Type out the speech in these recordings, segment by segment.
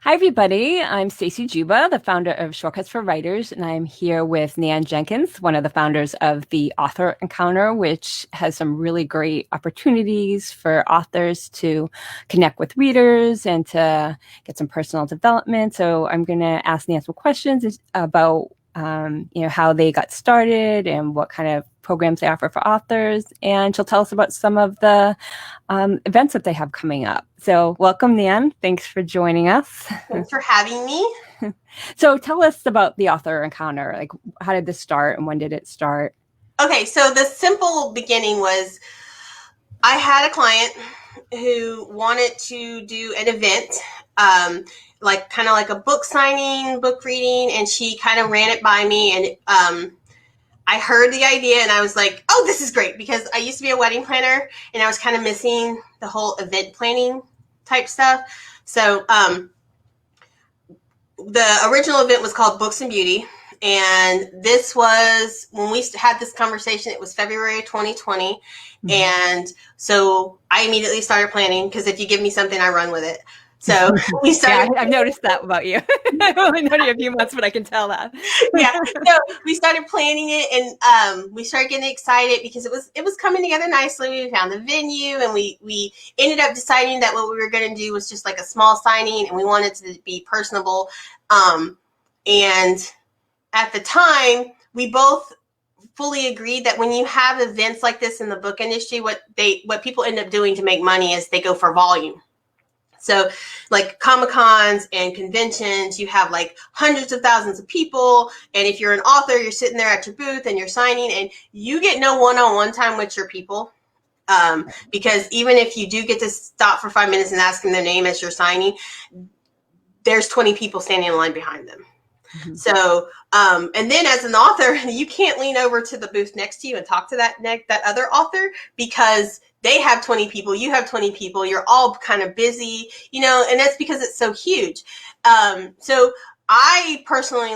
Hi, everybody. I'm Stacey Juba, the founder of Shortcuts for Writers, and I'm here with Nan Jenkins, one of the founders of the Author Encounter, which has some really great opportunities for authors to connect with readers and to get some personal development. So I'm going to ask Nan some questions about how they got started and what kind of programs they offer for authors. And she'll tell us about some of the events that they have coming up. So welcome, Nan. Thanks for joining us. Thanks for having me. So tell us about the Author Encounter. Like, how did this start and when did it start? Okay, so the simple beginning was I had a client who wanted to do an event, kind of like a book signing, book reading, and she kind of ran it by me, and I heard the idea and I was like, oh, this is great, because I used to be a wedding planner and I was kind of missing the whole event planning type stuff. So the original event was called Books and Beauty. And this was, when we had this conversation, it was February 2020. Mm-hmm. And so I immediately started planning, because if you give me something, I run with it. So we started. Yeah, I've noticed that about you. I've only known you a few months, but I can tell that. Yeah. So we started planning it, and we started getting excited because it was coming together nicely. We found the venue, and we ended up deciding that what we were going to do was just like a small signing, and we wanted to be personable. And at the time, we both fully agreed that when you have events like this in the book industry, what people end up doing to make money is they go for volume. So like Comic-Cons and conventions, you have like hundreds of thousands of people. And if you're an author, you're sitting there at your booth and you're signing, and you get no one-on-one time with your people. Because even if you do get to stop for 5 minutes and ask them their name as you're signing, there's 20 people standing in line behind them. Mm-hmm. So, and then as an author, you can't lean over to the booth next to you and talk to that other author, because they have 20 people, you have 20 people, you're all kind of busy, and that's because it's so huge. So I personally,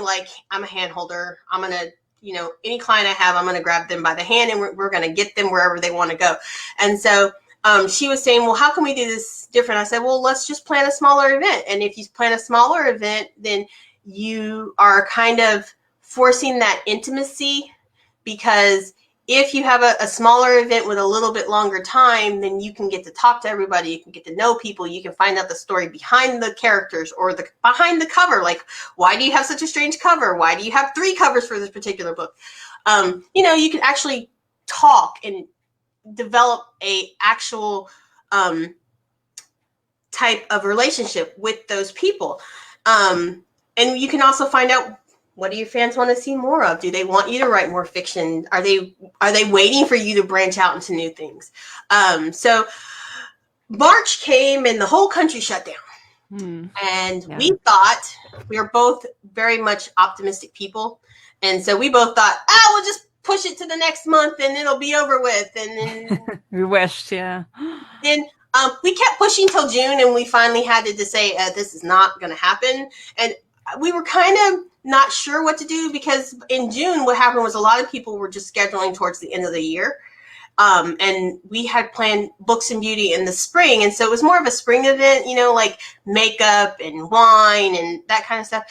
I'm a hand holder. I'm going to, any client I have, I'm going to grab them by the hand, and we're going to get them wherever they want to go. And so she was saying, well, how can we do this different? I said, well, let's just plan a smaller event. And if you plan a smaller event, then you are kind of forcing that intimacy, because if you have a smaller event with a little bit longer time, then you can get to talk to everybody. You can get to know people. You can find out the story behind the characters or behind the cover. Like, why do you have such a strange cover? Why do you have 3 covers for this particular book? You can actually talk and develop a actual type of relationship with those people. And you can also find out, what do your fans want to see more of? Do they want you to write more fiction? Are they waiting for you to branch out into new things? So March came and the whole country shut down. And we thought, we were both very much optimistic people. And so we both thought, we'll just push it to the next month and it'll be over with. And then we wished, yeah. Then we kept pushing till June, and we finally had to just say, this is not going to happen. And we were kind of not sure what to do, because in June, what happened was a lot of people were just scheduling towards the end of the year. And we had planned Books and Beauty in the spring. And so it was more of a spring event, like makeup and wine and that kind of stuff.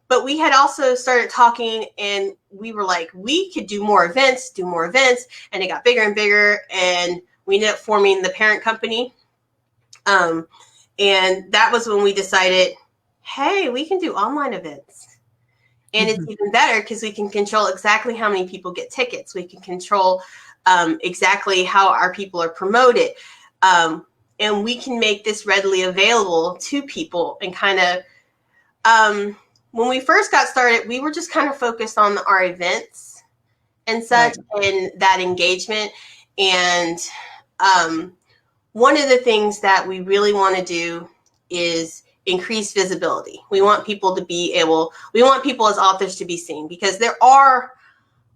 But we had also started talking, and we were like, we could do more events. And it got bigger and bigger. And we ended up forming the parent company. And that was when we decided, hey, we can do online events. And it's even better because we can control exactly how many people get tickets. We can control exactly how our people are promoted. And we can make this readily available to people. And kind of, when we first got started, we were just kind of focused on our events and such, and that engagement. And one of the things that we really want to do is increase visibility. We want people as authors to be seen, because there are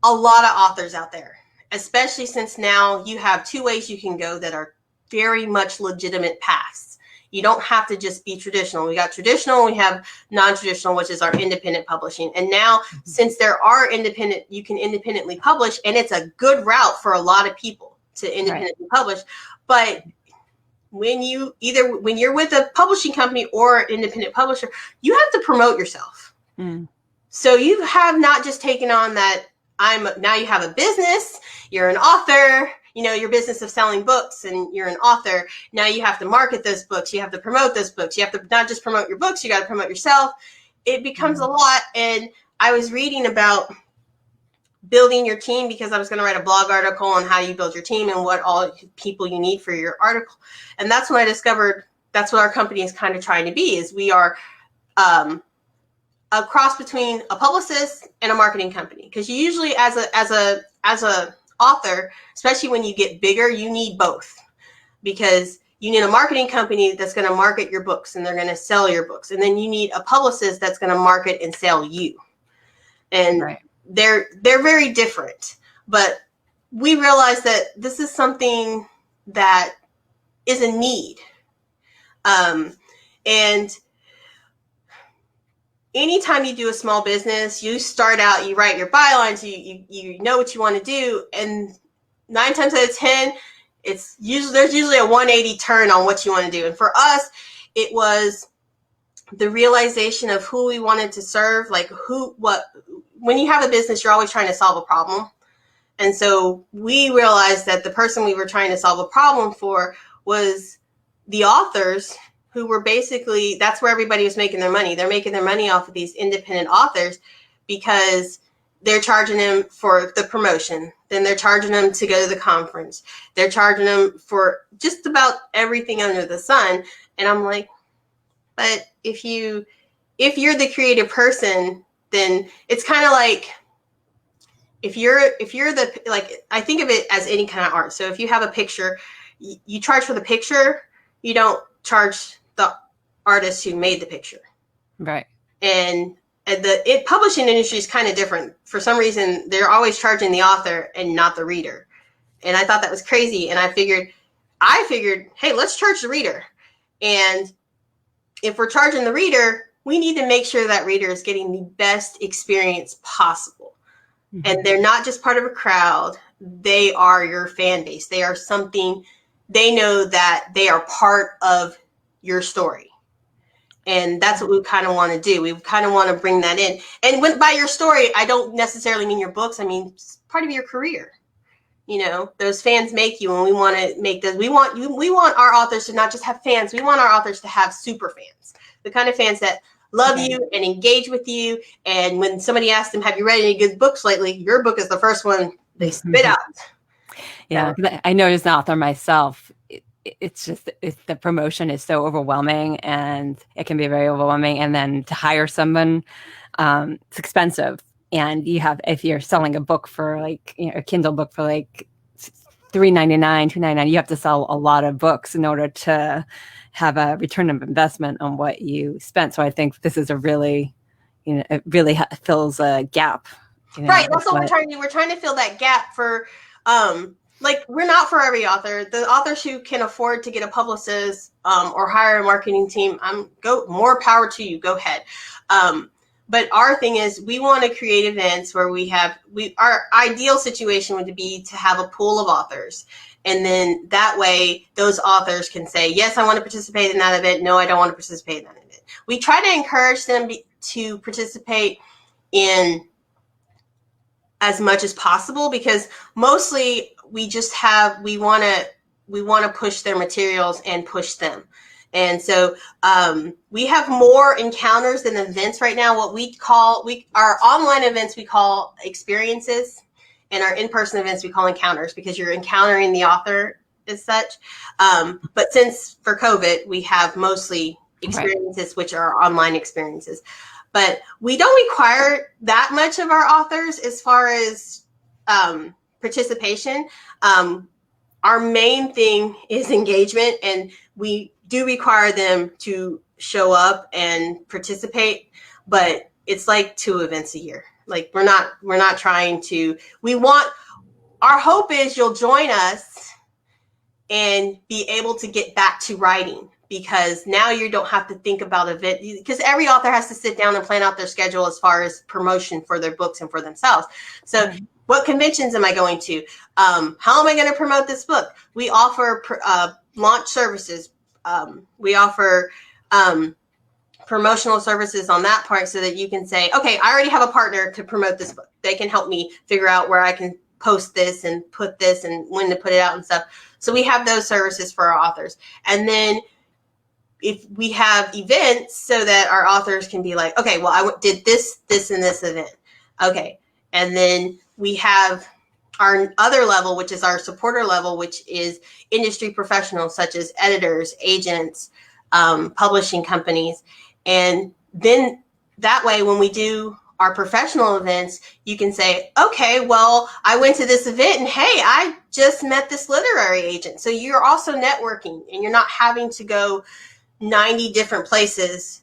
a lot of authors out there, especially since now you have 2 ways you can go that are very much legitimate paths. You don't have to just be traditional. We got traditional, we have non-traditional, which is our independent publishing. And now, since there are you can independently publish, and it's a good route for a lot of people to independently publish. But when you're with a publishing company or an independent publisher, you have to promote yourself. So you have not just taken on that now you have a business, you're an author, your business of selling books, and you're an author. Now you have to market those books. You have to promote those books. You have to not just promote your books, you got to promote yourself. It becomes a lot. And I was reading about building your team because I was going to write a blog article on how you build your team and what all people you need for your article. And that's when I discovered that's what our company is kind of trying to be, is we are a cross between a publicist and a marketing company. Because you usually as a author, especially when you get bigger, you need both, because you need a marketing company that's going to market your books and they're going to sell your books. And then you need a publicist that's going to market and sell you. And right. They're very different, but we realize that this is something that is a need. And anytime you do a small business, you start out, you write your bylines, you know what you want to do, and 9 times out of 10, there's usually a 180 turn on what you want to do. And for us, it was the realization of who we wanted to serve, when you have a business, you're always trying to solve a problem. And so we realized that the person we were trying to solve a problem for was the authors, who were basically, that's where everybody was making their money. They're making their money off of these independent authors because they're charging them for the promotion. Then they're charging them to go to the conference. They're charging them for just about everything under the sun. And I'm like, but if you're the creative person, then it's kind of like, if you're I think of it as any kind of art. So if you have a picture, you charge for the picture, you don't charge the artist who made the picture. Right. And the publishing industry is kind of different. For some reason, they're always charging the author and not the reader. And I thought that was crazy. And I figured, hey, let's charge the reader. And if we're charging the reader, we need to make sure that reader is getting the best experience possible. Mm-hmm. And they're not just part of a crowd. They are your fan base. They are something, they know that they are part of your story. And that's what we kind of want to do. We kind of want to bring that in. And by your story, I don't necessarily mean your books. I mean, it's part of your career. Those fans make you, and we want to make those. We want our authors to not just have fans. We want our authors to have super fans, the kind of fans that love you and engage with you. And when somebody asks them, have you read any good books lately? Your book is the first one they spit out. Yeah, I know as an author myself, it's just the promotion is so overwhelming, and it can be very overwhelming. And then to hire someone, it's expensive. And if you're selling a book for a Kindle book for $3.99, $2.99, you have to sell a lot of books in order to have a return of investment on what you spent. So I think this is it really fills a gap. Right. That's what we're trying to do. We're trying to fill that gap for, we're not for every author. The authors who can afford to get a publicist or hire a marketing team, more power to you. Go ahead. But our thing is, we want to create events where our ideal situation would be to have a pool of authors. And then that way those authors can say, yes, I want to participate in that event. No, I don't want to participate in that event. We try to encourage them to participate in as much as possible, because mostly we want to push their materials and push them. And so we have more encounters than events right now. What our online events we call experiences, and our in-person events we call encounters, because you're encountering the author as such. But since for COVID, we have mostly experiences, right, which are online experiences. But we don't require that much of our authors as far as participation. Our main thing is engagement, and we do require them to show up and participate, but it's like 2 events a year. We're not trying to, our hope is you'll join us and be able to get back to writing, because now you don't have to think about event, because every author has to sit down and plan out their schedule as far as promotion for their books and for themselves. So what conventions am I going to? How am I going to promote this book? We offer launch services. We offer promotional services on that part so that you can say, okay, I already have a partner to promote this book. They can help me figure out where I can post this and put this and when to put it out and stuff. So we have those services for our authors. And then if we have events so that our authors can be like, okay, well, I did this, and this event. Okay. And then we have our other level, which is our supporter level, which is industry professionals such as editors, agents, publishing companies. And then that way, when we do our professional events, you can say, okay, well, I went to this event and hey, I just met this literary agent. So you're also networking and you're not having to go 90 different places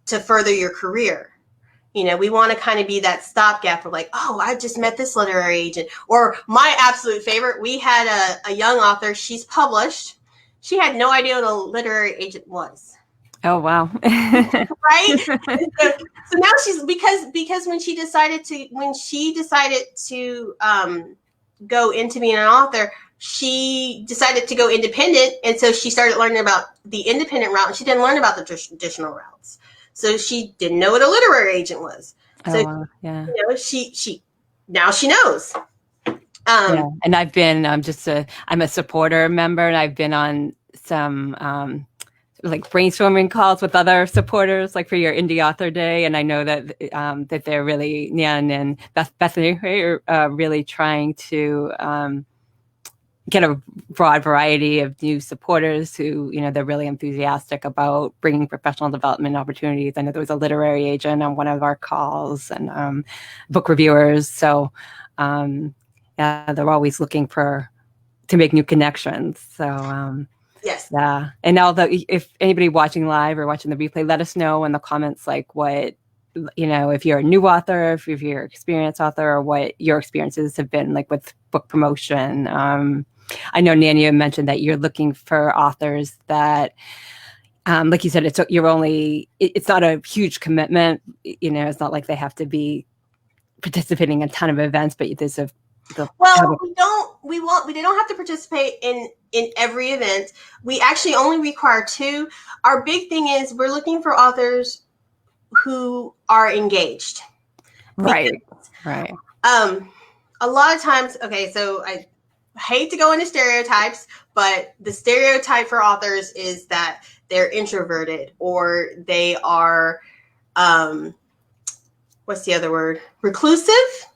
to further your career. You know, we want to kind of be that stopgap of like, oh, I just met this literary agent. Or my absolute favorite, we had a young author, she's published. She had no idea what a literary agent was. Oh, wow. Right? So now she's, because when she decided to go into being an author, she decided to go independent. And so she started learning about the independent route, and she didn't learn about the traditional routes. So she didn't know what a literary agent was. So, yeah. You know, she now she knows. Yeah. And I've been I'm a supporter member, and I've been on some like brainstorming calls with other supporters, like for your Indie Author Day. And I know that that they're really, Nan and Bethany are really trying to get a broad variety of new supporters who, you know, they're really enthusiastic about bringing professional development opportunities. I know there was a literary agent on one of our calls, and book reviewers. So yeah, they're always looking to make new connections. So yes. Yeah. And now if anybody watching live or watching the replay, let us know in the comments, like what, you know, if you're a new author, if you're an experienced author, or what your experiences have been like with book promotion. I know, Nan, you mentioned that you're looking for authors that, like you said, it's not a huge commitment. You know, it's not like they have to be participating in a ton of events, but there's we don't have to participate in every event. We actually only require 2. Our big thing is we're looking for authors who are engaged. Right. Because, right. A lot of times, okay, so I hate to go into stereotypes, but the stereotype for authors is that they're introverted, or they are, what's the other word? Reclusive?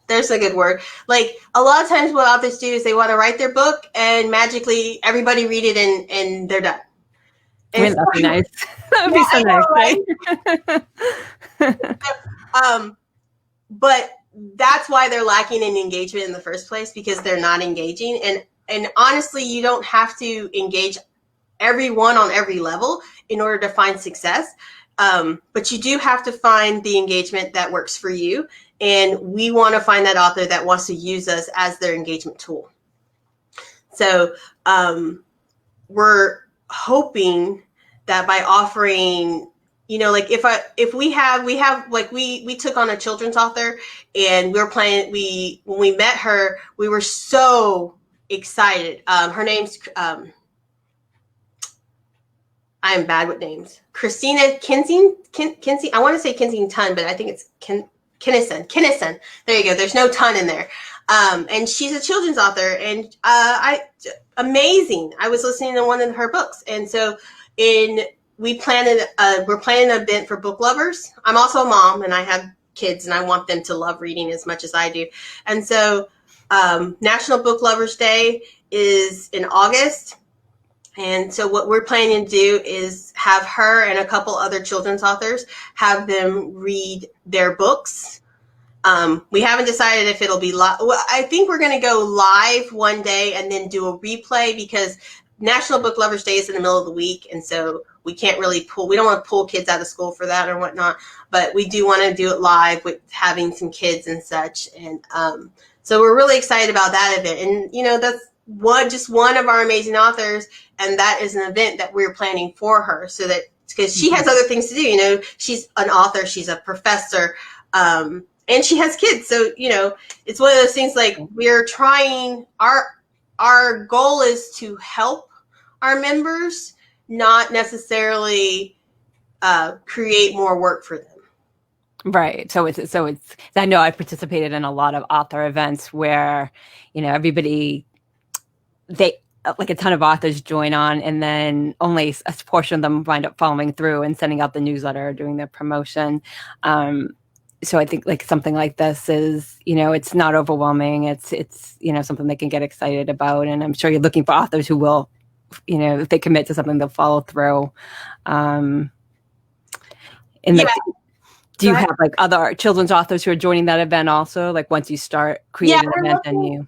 There's a good word. Like, a lot of times what authors do is they want to write their book and magically everybody read it and they're done. And that'd be nice. That would be so nice, right? But that's why they're lacking in engagement in the first place, because they're not engaging. And honestly, you don't have to engage everyone on every level in order to find success. But you do have to find the engagement that works for you. And we want to find that author that wants to use us as their engagement tool. So we're hoping that by offering, you know, like we took on a children's author, and when we met her, we were so excited. Her name's, I am bad with names. Christina Kinsey. I want to say Kensington, but I think it's Kinnison. There you go. There's no ton in there. And she's a children's author, and amazing. I was listening to one of her books, and so we're planning an event for book lovers. I'm also a mom, and I have kids, and I want them to love reading as much as I do. And so National Book Lovers Day is in August. And so what we're planning to do is have her and a couple other children's authors, have them read their books. We haven't decided if it'll be live. Well, I think we're going to go live one day and then do a replay, because National Book Lovers Day is in the middle of the week. And so we can't really we don't want to pull kids out of school for that or whatnot, but we do want to do it live with having some kids and such. And so we're really excited about that event. And, you know, that's just one of our amazing authors. And that is an event that we're planning for her, so that, because she has other things to do. You know, she's an author, she's a professor, and she has kids. So, you know, it's one of those things, like, we're trying, our goal is to help our members, not necessarily create more work for them. Right. So it's, I know I've participated in a lot of author events where, everybody, like a ton of authors join on, and then only a portion of them wind up following through and sending out the newsletter or doing their promotion. So I think like something like this is, it's not overwhelming. It's something they can get excited about. And I'm sure you're looking for authors who will, if they commit to something, they'll follow through. Do you have like other children's authors who are joining that event also? Like once you start creating an event, then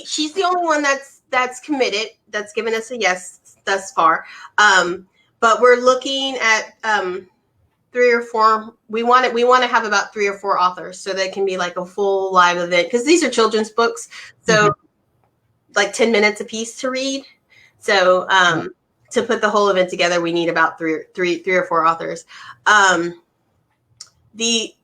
she's the only one that's committed, that's given us a yes thus far. But we're looking at 3 or 4. We want to have about 3 or 4 authors, so that can be like a full live event, because these are children's books, so like 10 minutes a piece to read. So to put the whole event together, we need about 3 or 4 authors. We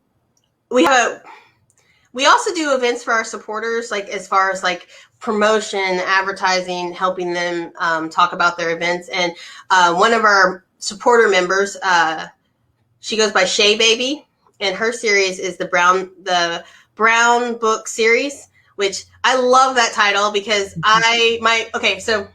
also do events for our supporters, like as far as like promotion, advertising, helping them talk about their events. And one of our supporter members, she goes by Shay Baby, and her series is the Brown Book series, which I love that title because so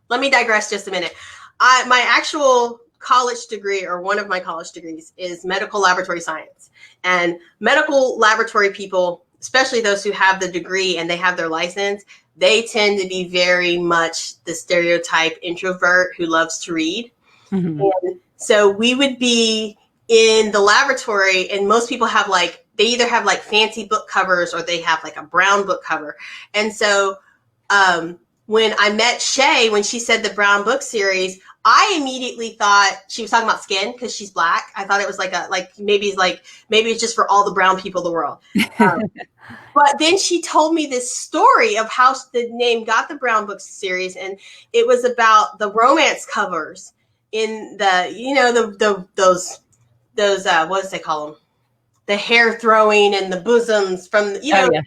let me digress just a minute. My actual college degree, or one of my college degrees, is medical laboratory science. And medical laboratory people, especially those who have the degree and they have their license, they tend to be very much the stereotype introvert who loves to read. And so we would be in the laboratory, and most people have they either have like fancy book covers or they have like a brown book cover. And so when I met Shay, when she said the Brown Book series, I immediately thought she was talking about skin because she's Black. I thought it was maybe it's just for all the brown people in the world. But then she told me this story of how the name got the Brown Book series, and it was about the romance covers in the those what do they call them? The hair throwing and the bosoms from the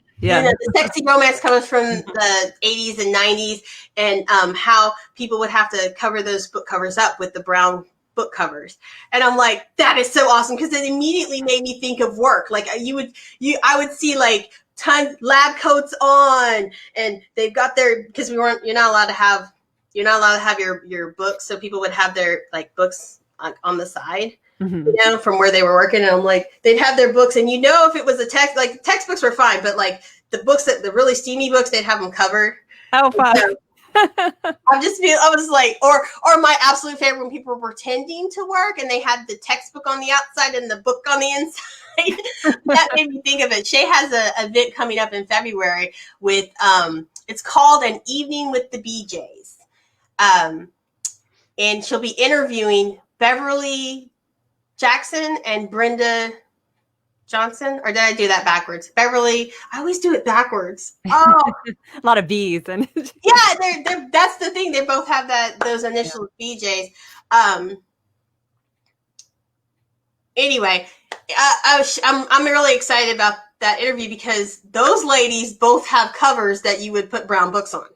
sexy romance covers from the 80s and 90s, and how people would have to cover those book covers up with the brown book covers. And I'm like, that is so awesome, because it immediately made me think of work. Like I would see like ton lab coats on, and they've got because you're not allowed to have your books, so people would have their like books on the side. From where they were working. And I'm like, they'd have their books, and if it was a text, like textbooks were fine, but like the books, the really steamy books, they'd have them covered. Oh, fun. So, I was like, or my absolute favorite, when people were pretending to work and they had the textbook on the outside and the book on the inside. That made me think of it. Shay has an event coming up in February with, it's called An Evening with the BJs. And she'll be interviewing Beverly Jackson and Brenda Johnson, or did I do that backwards? Beverly, I always do it backwards. Oh, a lot of B's, and yeah, that's the thing. They both have those initials, BJs. Anyway, I'm really excited about that interview, because those ladies both have covers that you would put brown books on.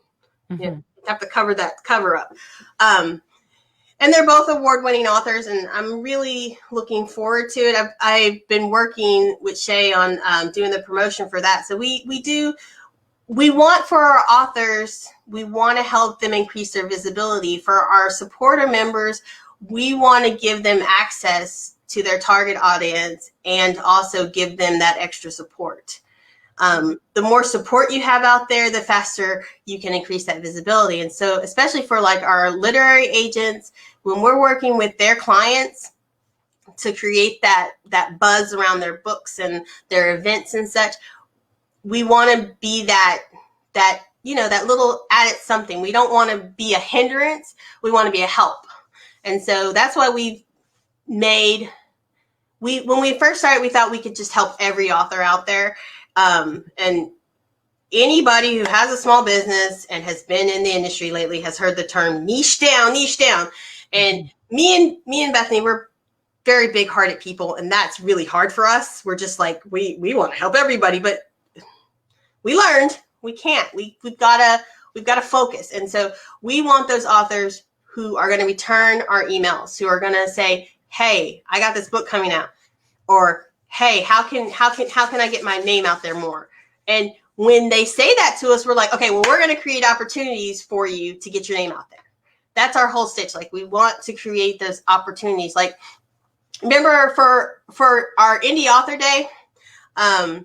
You have to cover that cover up. And they're both award-winning authors, and I'm really looking forward to it. I've been working with Shay on doing the promotion for that. So we want, for our authors, we want to help them increase their visibility. For our supporter members, we want to give them access to their target audience and also give them that extra support. The more support you have out there, the faster you can increase that visibility. And so, especially for like our literary agents, when we're working with their clients to create that buzz around their books and their events and such, we want to be that little added something. We don't want to be a hindrance. We want to be a help. And so that's why when we first started, we thought we could just help every author out there. And anybody who has a small business and has been in the industry lately has heard the term niche down. And me and Bethany, we're very big hearted people, and that's really hard for us. We're just like, we want to help everybody, but we learned we can't. We we've got to focus. And so we want those authors who are going to return our emails, who are going to say, hey, I got this book coming out, or hey, how can I get my name out there more? And when they say that to us, we're like, okay, well, we're going to create opportunities for you to get your name out there. That's our whole stitch. Like, we want to create those opportunities. Like, remember for our Indie Author Day, I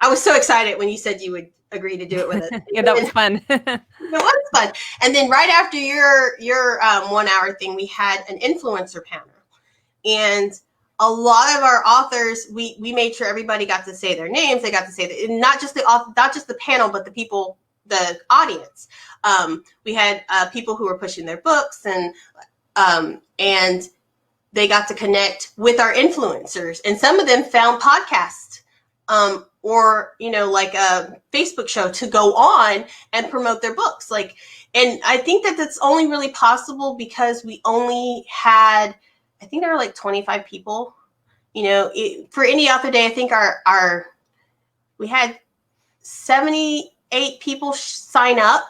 was so excited when you said you would agree to do it with us. Yeah, that was fun. It was fun. And then right after your 1 hour thing, we had an influencer panel. And a lot of our authors, we made sure everybody got to say their names. They got to say not just the author, not just the panel, but the people, the audience. We had people who were pushing their books, and they got to connect with our influencers. And some of them found podcasts, or, like a Facebook show to go on and promote their books. Like, and I think that that's only really possible because we only had, I think there were like 25 people, for Indie Author Day. I think we had 78 people sign up.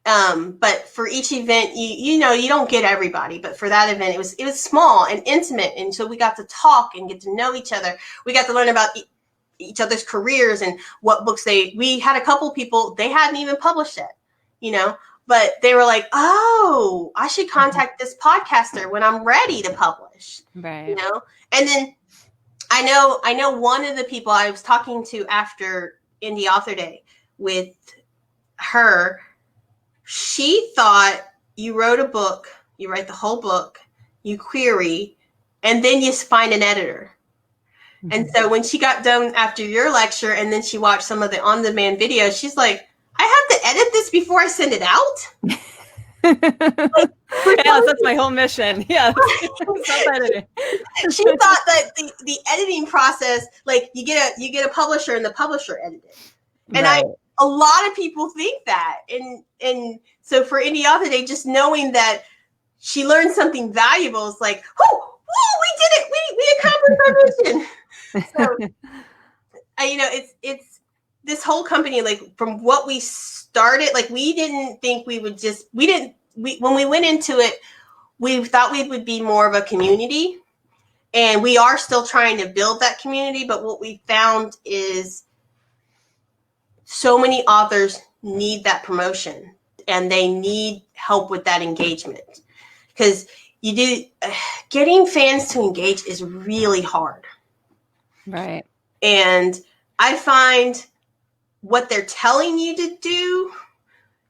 But for each event, you don't get everybody, but for that event, it was small and intimate. And so we got to talk and get to know each other. We got to learn about each other's careers and what books we had a couple people, they hadn't even published yet, but they were like, oh, I should contact this podcaster when I'm ready to publish, right. And then I know one of the people I was talking to after Indie Author Day with her, she thought you wrote a book, you write the whole book, you query, and then you find an editor. Mm-hmm. And so when she got done after your lecture and then she watched some of the on-demand videos, she's like, I have to edit this before I send it out? Yes, that's my whole mission. Yes. She thought that the editing process, like you get a publisher and the publisher edit it. And right. A lot of people think that. And so for Indie Author Day, just knowing that she learned something valuable is like, we did it. We accomplished our mission. So, it's this whole company, like from what we started, like we didn't think we would when we went into it, we thought we would be more of a community, and we are still trying to build that community. But what we found is so many authors need that promotion and they need help with that engagement, because getting fans to engage is really hard. Right. And I find what they're telling you to do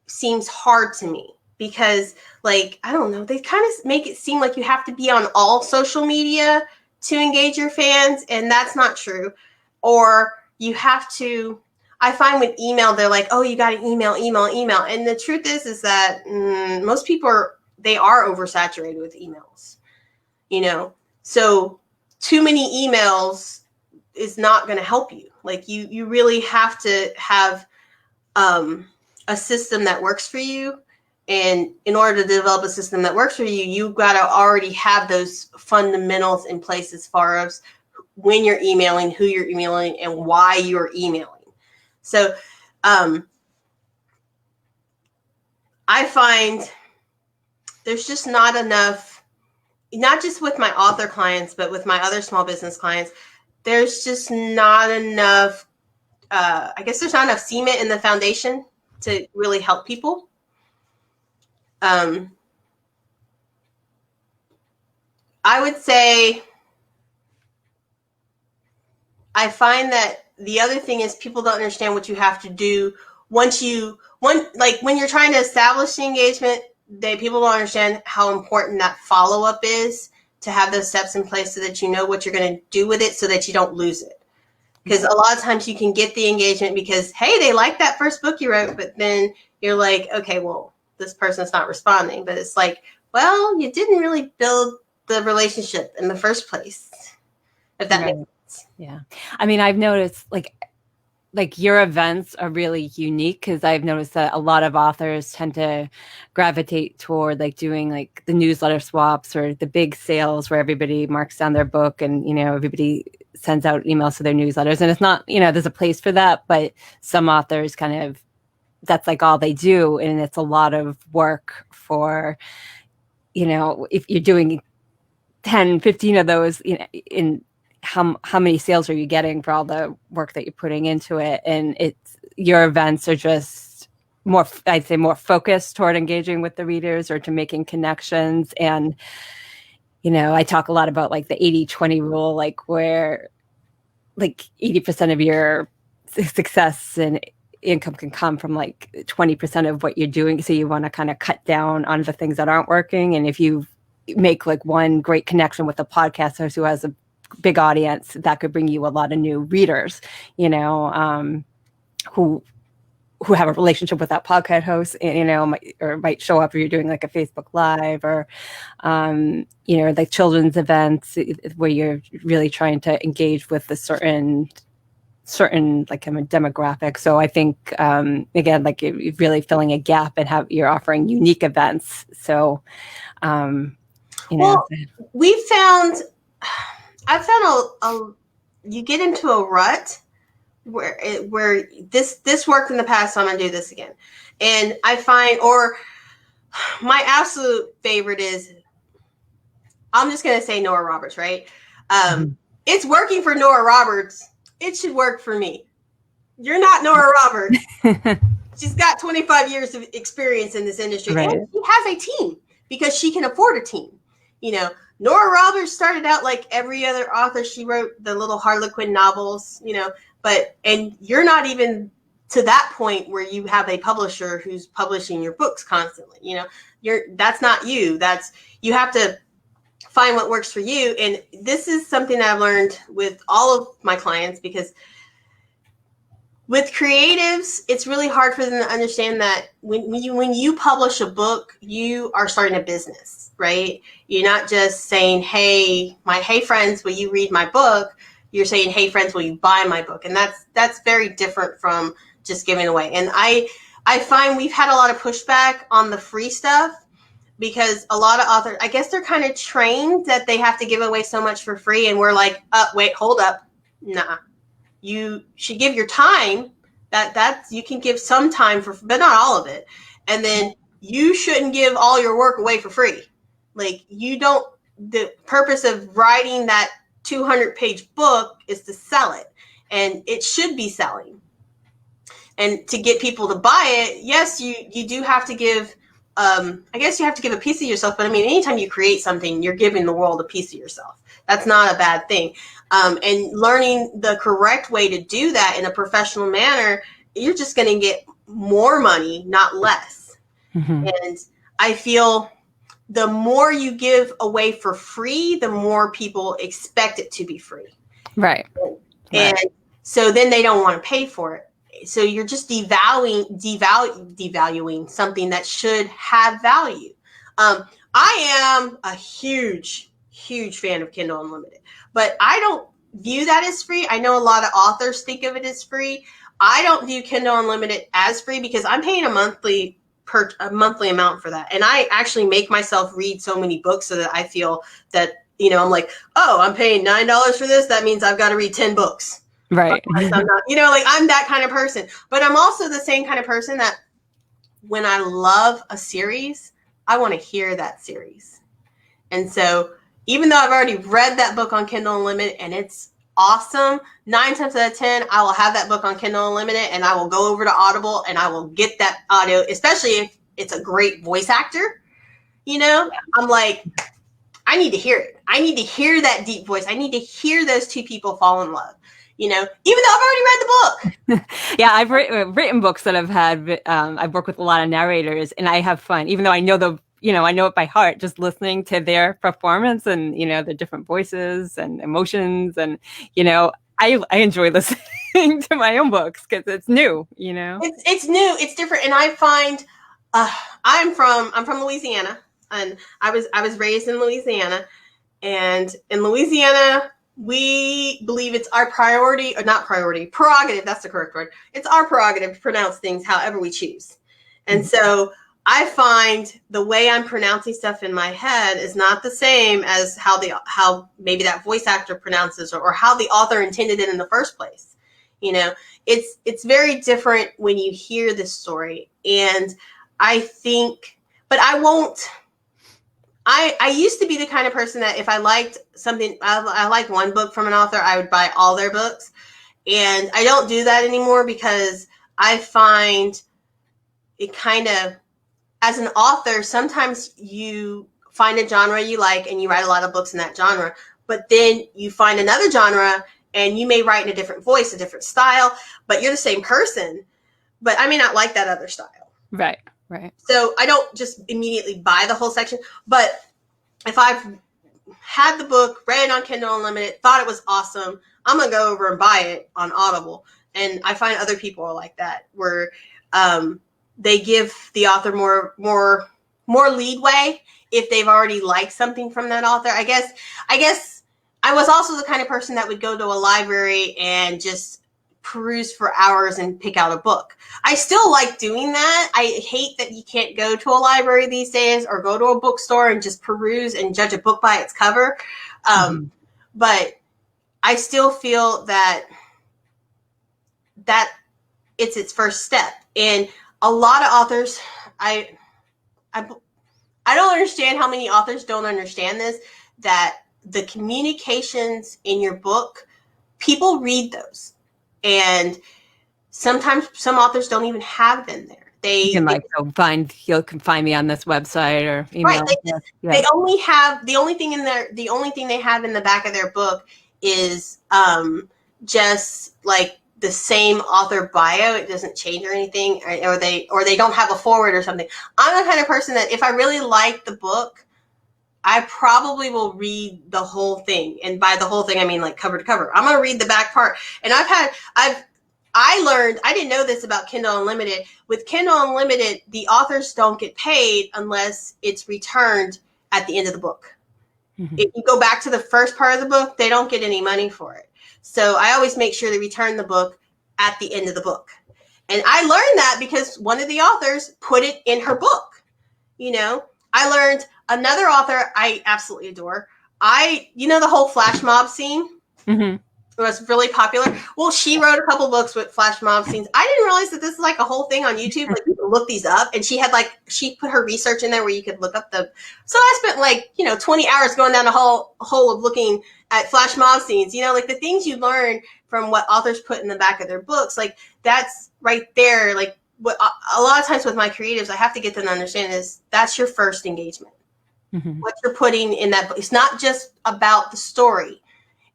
seems hard to me, because like, I don't know, they kind of make it seem like you have to be on all social media to engage your fans. And that's not true. Or you have to, I find with email, they're like, oh, you got to email. And the truth is that most people they are oversaturated with emails, so too many emails is not going to help you. Like you really have to have a system that works for you. And in order to develop a system that works for you, you've got to already have those fundamentals in place as far as when you're emailing, who you're emailing, and why you're emailing. So I find there's just not enough, not just with my author clients, but with my other small business clients, there's just not enough, I guess there's not enough cement in the foundation to really help people. I would say I find that the other thing is people don't understand what you have to do when you're trying to establish the engagement, people don't understand how important that follow-up is, to have those steps in place so that you know what you're going to do with it so that you don't lose it. Because a lot of times you can get the engagement because, hey, they like that first book you wrote, but then you're like, okay, well, this person's not responding. But it's like, well, you didn't really build the relationship in the first place, if that makes sense. Yeah. I mean, I've noticed like your events are really unique, because I've noticed that a lot of authors tend to gravitate toward like doing like the newsletter swaps or the big sales where everybody marks down their book and, everybody sends out emails to their newsletters. And it's not, there's a place for that, but some authors kind of that's like all they do. And it's a lot of work for, if you're doing 10, 15 of those, in how many sales are you getting for all the work that you're putting into it? And your events are just more, I'd say, more focused toward engaging with the readers or to making connections. And, I talk a lot about like the 80-20 rule, like where like 80% of your success and income can come from like 20% of what you're doing. So you want to kind of cut down on the things that aren't working. And if you make like one great connection with a podcaster who has a big audience, that could bring you a lot of new readers, who have a relationship with that podcast host, might show up if you're doing like a Facebook Live or, like children's events where you're really trying to engage with a certain like kind of demographic. So I think, again, like you're really filling a gap and you're offering unique events. So, well, I found you get into a rut where this worked in the past, so I'm gonna do this again. And I find, or my absolute favorite is, I'm just gonna say Nora Roberts, right? It's working for Nora Roberts. It should work for me. You're not Nora Roberts. She's got 25 years of experience in this industry, right. And she has a team because she can afford a team. Nora Roberts started out like every other author. She wrote the little Harlequin novels, and you're not even to that point where you have a publisher who's publishing your books constantly. That's not you. You have to find what works for you. And this is something that I've learned with all of my clients, because with creatives, it's really hard for them to understand that when you publish a book, you are starting a business, right? You're not just saying, hey friends, will you read my book? You're saying, hey friends, will you buy my book? And that's very different from just giving away. And I find we've had a lot of pushback on the free stuff, because a lot of authors, I guess they're kind of trained that they have to give away so much for free. And we're like, wait, hold up. Nah, you should give your time. That you can give some time but not all of it. And then you shouldn't give all your work away for free. Like, the purpose of writing that 200-page book is to sell it, and it should be selling. And to get people to buy it, yes, you do have to give, I guess you have to give a piece of yourself, but I mean, anytime you create something, you're giving the world a piece of yourself. That's not a bad thing. And learning the correct way to do that in a professional manner, you're just going to get more money, not less. Mm-hmm. And I feel the more you give away for free, the more people expect it to be free. Right. And so then they don't want to pay for it. So you're just devaluing something that should have value. I am a huge fan of Kindle Unlimited, but I don't view that as free. I know a lot of authors think of it as free. I don't view Kindle Unlimited as free because I'm paying a monthly amount for that. And I actually make myself read so many books so that I feel that, I'm like, oh, I'm paying $9 for this. That means I've got to read 10 books. Right. I'm not, I'm that kind of person. But I'm also the same kind of person that when I love a series, I want to hear that series. And so even though I've already read that book on Kindle Unlimited and it's awesome, 9 times out of 10, I will have that book on Kindle Unlimited and I will go over to Audible and I will get that audio, especially if it's a great voice actor. I'm like, I need to hear it. I need to hear that deep voice. I need to hear those two people fall in love. Even though I've already read the book. Yeah, I've written books that I've had. I've worked with a lot of narrators, and I have fun, even though I know I know it by heart, just listening to their performance and, the different voices and emotions. And, I enjoy listening to my own books because it's new, It's new. It's different. And I find I'm from Louisiana, and I was raised in Louisiana, and in Louisiana, we believe it's our prerogative. That's the correct word. It's our prerogative to pronounce things however we choose. And so I find the way I'm pronouncing stuff in my head is not the same as how maybe that voice actor pronounces or how the author intended it in the first place. You know, it's very different when you hear this story. And I think, but I won't. I used to be the kind of person that if I liked something, I liked one book from an author, I would buy all their books. And I don't do that anymore because I find it kind of, as an author, sometimes you find a genre you like and you write a lot of books in that genre, but then you find another genre and you may write in a different voice, a different style, but you're the same person, but I may not like that other style. Right, right. So I don't just immediately buy the whole section, but if I've had the book, read it on Kindle Unlimited, thought it was awesome, I'm going to go over and buy it on Audible. And I find other people are like that, where they give the author more leadway if they've already liked something from that author. I guess I was also the kind of person that would go to a library and just peruse for hours and pick out a book. I still like doing that. I hate that you can't go to a library these days or go to a bookstore and just peruse and judge a book by its cover. But I still feel that it's its first step. And a lot of authors, I don't understand how many authors don't understand this, that the communications in your book, people read those. And sometimes some authors don't even have them there. You can find me on this website or email. Right. They only have, the only thing they have in the back of their book is just like the same author bio. It doesn't change or anything, or they don't have a forward or something. I'm the kind of person that if I really like the book, I probably will read the whole thing. And by the whole thing, I mean like cover to cover. I'm going to read the back part. And I learned, I didn't know this about Kindle Unlimited. With Kindle Unlimited, the authors don't get paid unless it's returned at the end of the book. Mm-hmm. If you go back to the first part of the book, they don't get any money for it. So I always make sure to return the book at the end of the book. And I learned that because one of the authors put it in her book. You know, I learned another author I absolutely adore. The whole flash mob scene. Mm-hmm. It was really popular. Well, she wrote a couple books with flash mob scenes. I didn't realize that this is like a whole thing on YouTube. Like you can look these up, and she put her research in there where you could look up so I spent 20 hours going down the hole of looking at flash mob scenes, like the things you learn from what authors put in the back of their books. Like that's right there. Like what a lot of times with my creatives, I have to get them to understand is that's your first engagement. Mm-hmm. What you're putting in that book. It's not just about the story.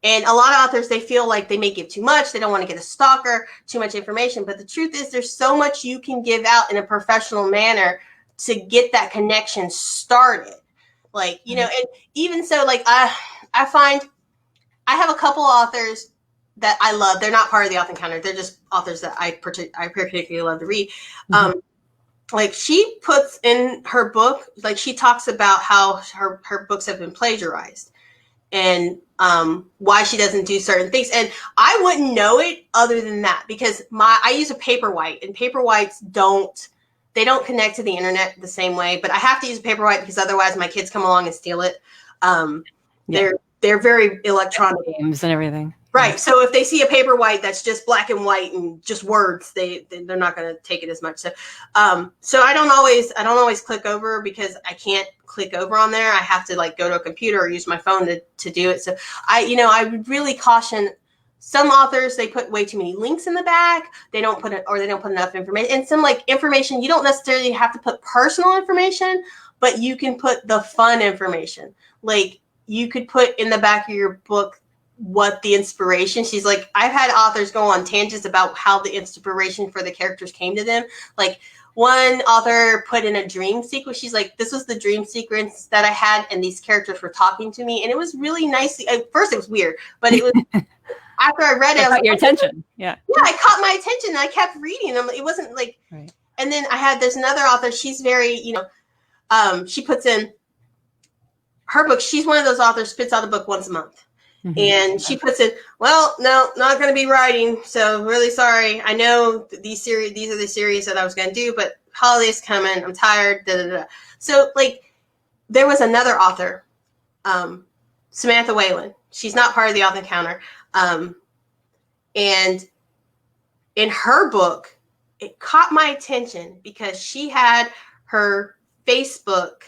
And a lot of authors, they feel like they may give too much. They don't want to get a stalker, too much information. But the truth is there's so much you can give out in a professional manner to get that connection started. Like, and even so, like, I find I have a couple authors that I love. They're not part of the Author Encounter. They're just authors that I particularly love to read. Mm-hmm. Like she puts in her book, like she talks about how her books have been plagiarized. And why she doesn't do certain things. And I wouldn't know it other than that because I use a Paperwhite, and Paperwhites don't connect to the internet the same way, but I have to use a Paperwhite because otherwise my kids come along and steal it. They're very electronic. Games and everything. Right. So if they see a Paperwhite that's just black and white and just words, they're not going to take it as much. So I don't always click over because I can't click over on there. I have to like go to a computer or use my phone to do it. So I would really caution some authors. They put way too many links in the back. They don't put enough information, and some like information you don't necessarily have to put personal information, but you can put the fun information. Like you could put in the back of your book what the inspiration. She's like, I've had authors go on tangents about how the inspiration for the characters came to them. Like one author put in a dream sequence. She's like, this was the dream sequence that I had, and these characters were talking to me, and it was really nice. At first it was weird, but it was after I read it, I caught your attention. Yeah, I caught my attention, and I kept reading them. It wasn't like, right. And then there's another author. She's very, she puts in her book. She's one of those authors spits out a book once a month. Mm-hmm. And she puts in, well, no, not going to be writing. So really sorry. I know these are the series that I was going to do, but holiday's coming. I'm tired. Da, da, da. So like there was another author, Samantha Whalen. She's not part of the Author Encounter. And in her book, it caught my attention because she had her Facebook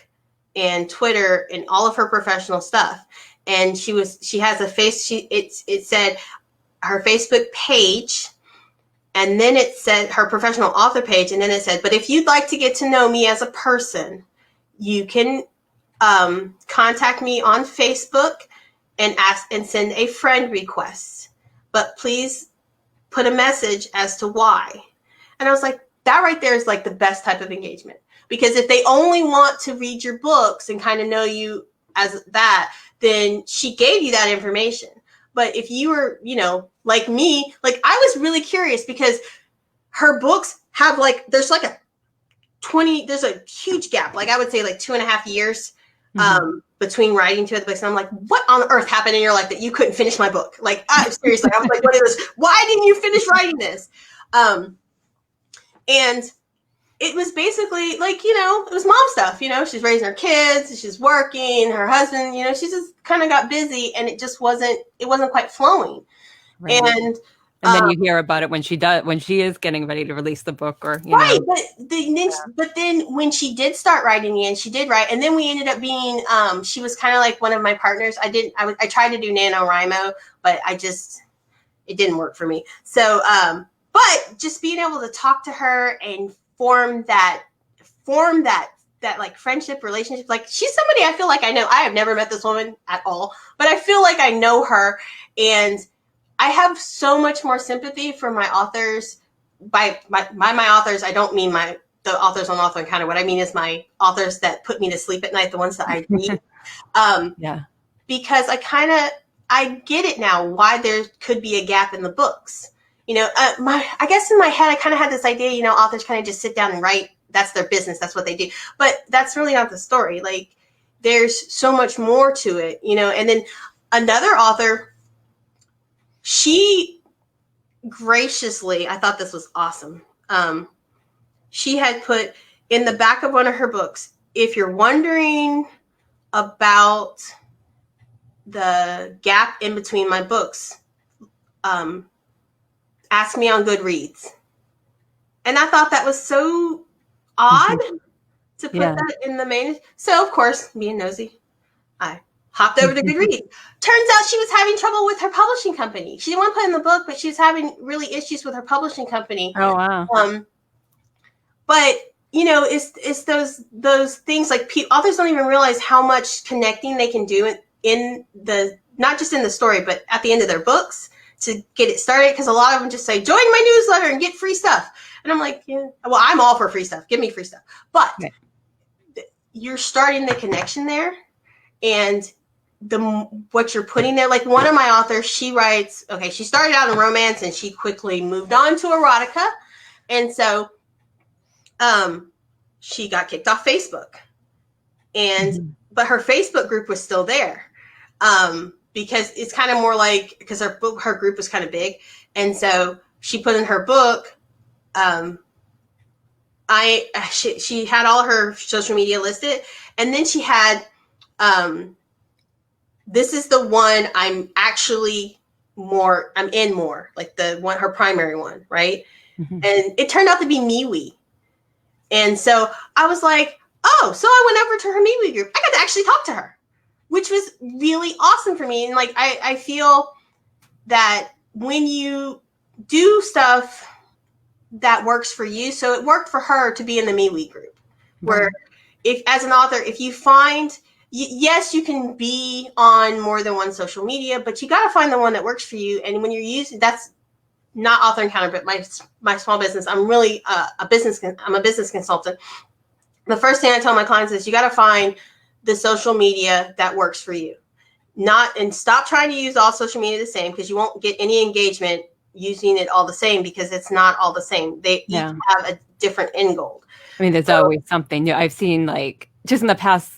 and Twitter and all of her professional stuff. And she has it said her Facebook page, and then it said her professional author page, and then it said, but if you'd like to get to know me as a person, you can contact me on Facebook and send a friend request. But please put a message as to why. And I was like, that right there is like the best type of engagement. Because if they only want to read your books and kind of know you as that, then she gave you that information. But if you were, like me, like I was really curious because her books have there's a huge gap. Like I would say like 2.5 years between writing 2 of the books. And I'm like, what on earth happened in your life that you couldn't finish my book? Like, seriously, I was like, what is this? Why didn't you finish writing this? And it was basically like, it was mom stuff, she's raising her kids, she's working, her husband, she just kind of got busy and it wasn't quite flowing. Right. And then you hear about it when she is getting ready to release the book or, right. But then when she did start writing again, she did write. And then we ended up being, she was kind of like one of my partners. I tried to do NaNoWriMo, but it didn't work for me. So, but just being able to talk to her and form that like friendship relationship, like she's somebody I feel like I know. I have never met this woman at all, but I feel like I know her, and I have so much more sympathy for my authors. By my authors, I don't mean the authors on Author Encounter. What I mean is my authors that put me to sleep at night, the ones that I read. Yeah. Because I get it now why there could be a gap in the books. I guess in my head, I kind of had this idea, authors kind of just sit down and write. That's their business. That's what they do. But that's really not the story. Like, there's so much more to it, And then another author, she graciously, I thought this was awesome. She had put in the back of one of her books, if you're wondering about the gap in between my books, ask me on Goodreads. And I thought that was so odd to put that in the main. So, of course, being nosy, I hopped over to Goodreads. Turns out she was having trouble with her publishing company. She didn't want to put in the book, but she was having really issues with her publishing company. Oh, wow. But, it's those things like authors don't even realize how much connecting they can do in not just in the story, but at the end of their books to get it started. Because a lot of them just say, join my newsletter and get free stuff. And I'm like, yeah, well, I'm all for free stuff. Give me free stuff. But you're starting the connection there. And what you're putting there, like one of my authors, she writes, she started out in romance and she quickly moved on to erotica. And so she got kicked off Facebook. But her Facebook group was still there. Because it's kind of more like, because her group was kind of big. And so she put in her book, she had all her social media listed. And then she had, this is the one I'm in more, like the one, her primary one. Right. And it turned out to be MeWe. And so I was like, oh, so I went over to her MeWe group. I got to actually talk to her, which was really awesome for me. And like, I feel that when you do stuff that works for you, so it worked for her to be in the MeWe group, where if as an author, if you find, yes, you can be on more than one social media, but you got to find the one that works for you. And when you're using, that's not Author Encounter, but my small business, I'm really I'm a business consultant. The first thing I tell my clients is you got to find the social media that works for you. And stop trying to use all social media the same, because you won't get any engagement using it all the same, because it's not all the same. They each have a different end goal. I mean, there's always something new. I've seen, like, just in the past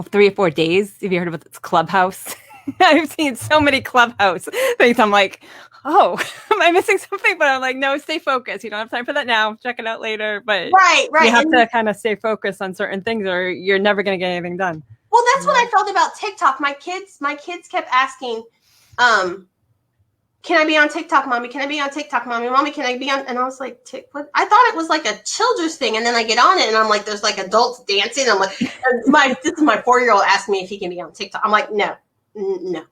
3 or 4 days, have you heard about this Clubhouse? I've seen so many Clubhouse things. I'm like, oh, am I missing something? But I'm like, no, stay focused. You don't have time for that now. Check it out later. But right. You have to kind of stay focused on certain things, or you're never going to get anything done. Well, that's what I felt about TikTok. My kids kept asking, can I be on TikTok, mommy? Can I be on TikTok, mommy? Mommy, can I be on? And I was like, what? I thought it was like a children's thing. And then I get on it and I'm like, there's like adults dancing. I'm like, this is my 4-year-old asked me if he can be on TikTok. I'm like, no. I'm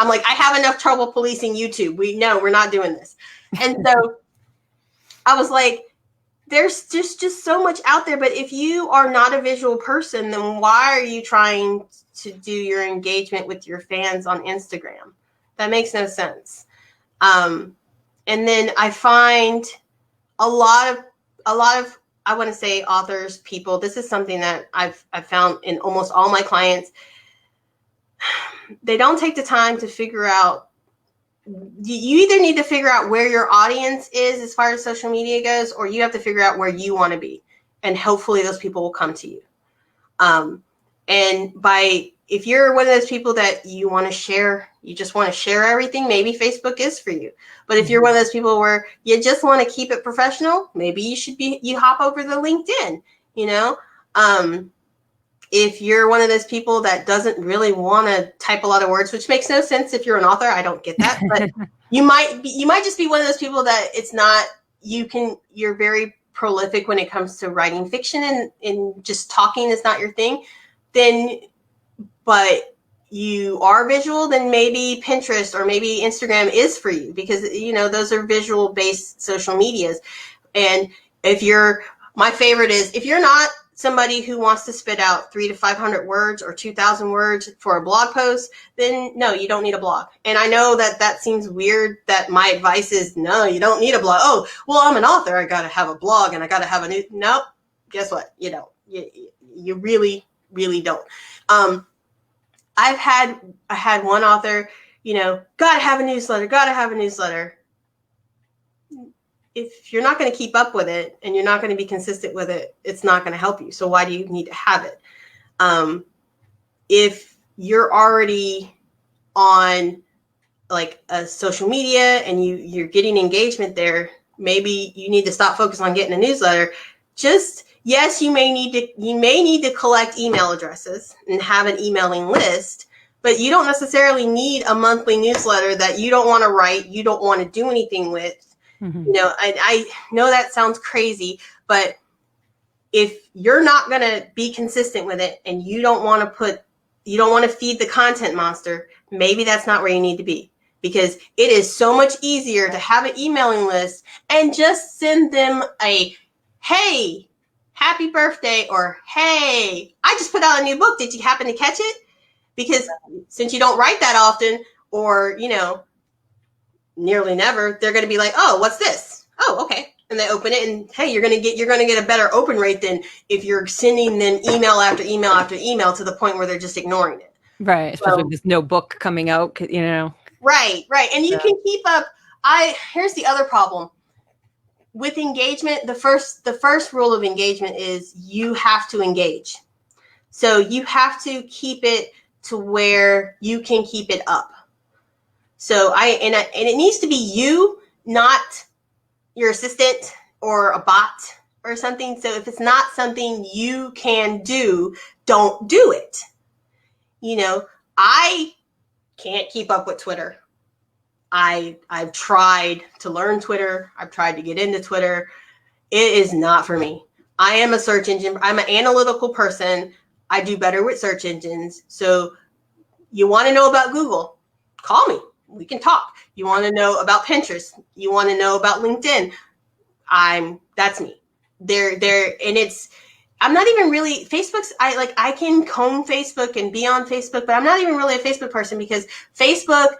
like, I have enough trouble policing YouTube. We're not doing this. And so I was like, there's just so much out there. But if you are not a visual person, then why are you trying to do your engagement with your fans on Instagram? That makes no sense. And then I find a lot of I want to say authors, people. This is something that I've found in almost all my clients. They don't take the time to figure out. You either need to figure out where your audience is as far as social media goes, or you have to figure out where you want to be, and hopefully those people will come to you. If you're one of those people that you want to share, you just want to share everything, maybe Facebook is for you. But if you're one of those people where you just want to keep it professional, maybe you hop over to LinkedIn, if you're one of those people that doesn't really want to type a lot of words, which makes no sense if you're an author, I don't get that, but you might just be one of those people that it's not, you're very prolific when it comes to writing fiction and just talking is not your thing, but you are visual, then maybe Pinterest or maybe Instagram is for you, because, those are visual based social medias. And my favorite is, if you're not somebody who wants to spit out 300 to 500 words or 2,000 words for a blog post, then no, you don't need a blog. And I know that seems weird, that my advice is, no, you don't need a blog. Oh, well, I'm an author, I got to have a blog and I got to have nope, guess what? You don't. You really, really don't. I had one author, gotta have a newsletter. If you're not going to keep up with it and you're not going to be consistent with it, it's not going to help you. So why do you need to have it? If you're already on like a social media and you're getting engagement there, maybe you need to stop focusing on getting a newsletter. Yes, you may need to collect email addresses and have an emailing list, but you don't necessarily need a monthly newsletter that you don't want to write, you don't want to do anything with. Mm-hmm. I know that sounds crazy, but if you're not going to be consistent with it and you don't want to feed the content monster, maybe that's not where you need to be, because it is so much easier to have an emailing list and just send them a, hey, happy birthday, or hey, I just put out a new book. Did you happen to catch it? Because since you don't write that often, or, nearly never, they're going to be like, oh, what's this? Oh, okay. And they open it and, hey, you're going to get a better open rate than if you're sending them email after email after email to the point where they're just ignoring it. Right. Especially with this no book coming out, Right. And you can keep up. Here's the other problem with engagement. The first rule of engagement is you have to engage. So you have to keep it to where you can keep it up. So and it needs to be you, not your assistant or a bot or something. So if it's not something you can do, don't do it. I can't keep up with Twitter. I've tried to learn Twitter. I've tried to get into Twitter. It is not for me. I am a search engine. I'm an analytical person. I do better with search engines. So you want to know about Google? Call me. We can talk. You want to know about Pinterest? You want to know about LinkedIn? That's me. And I'm not even really I can comb Facebook and be on Facebook, but I'm not even really a Facebook person, because Facebook,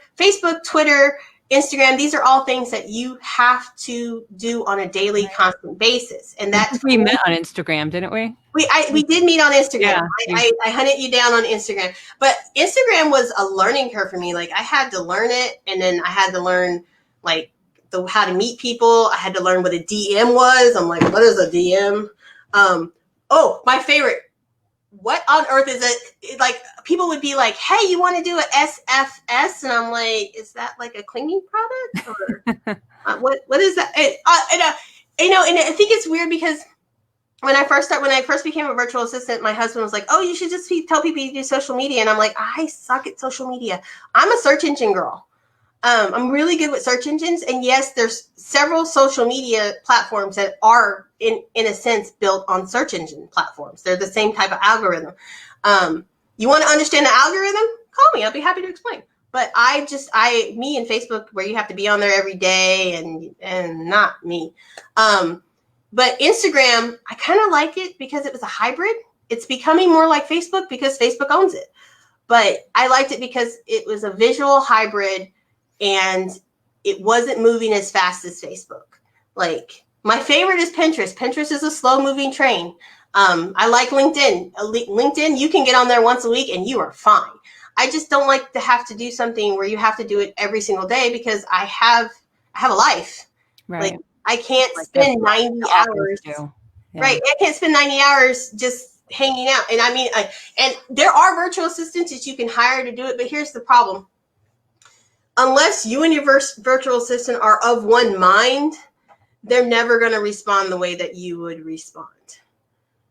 Twitter, Instagram, these are all things that you have to do on a daily, constant basis. And that's we met on Instagram, didn't we? We did meet on Instagram. Yeah. I hunted you down on Instagram, but Instagram was a learning curve for me. Like, I had to learn it, and then I had to learn how to meet people. I had to learn what a DM was. I'm like, what is a DM? Oh, my favorite. What on earth is it? Like, people would be like, hey, you want to do a SFS? And I'm like, is that like a cleaning product? Or what is that? And I think it's weird, because when I first became a virtual assistant, my husband was like, oh, you should just tell people you do social media. And I'm like, I suck at social media. I'm a search engine girl. I'm really good with search engines. And yes, there's several social media platforms that are in a sense built on search engine platforms. They're the same type of algorithm. You want to understand the algorithm? Call me. I'll be happy to explain. But me and Facebook, where you have to be on there every day, and not me. But Instagram, I kind of like it because it was a hybrid. It's becoming more like Facebook because Facebook owns it. But I liked it because it was a visual hybrid and it wasn't moving as fast as Facebook. Like, my favorite is Pinterest. Pinterest is a slow moving train. I like LinkedIn. LinkedIn, you can get on there once a week and you are fine. I just don't like to have to do something where you have to do it every single day because I have a life. Right. Like, I can't spend 90 hours. Yeah. Right. I can't spend 90 hours just hanging out. And I mean, and there are virtual assistants that you can hire to do it, but here's the problem. Unless you and your virtual assistant are of one mind, they're never going to respond the way that you would respond.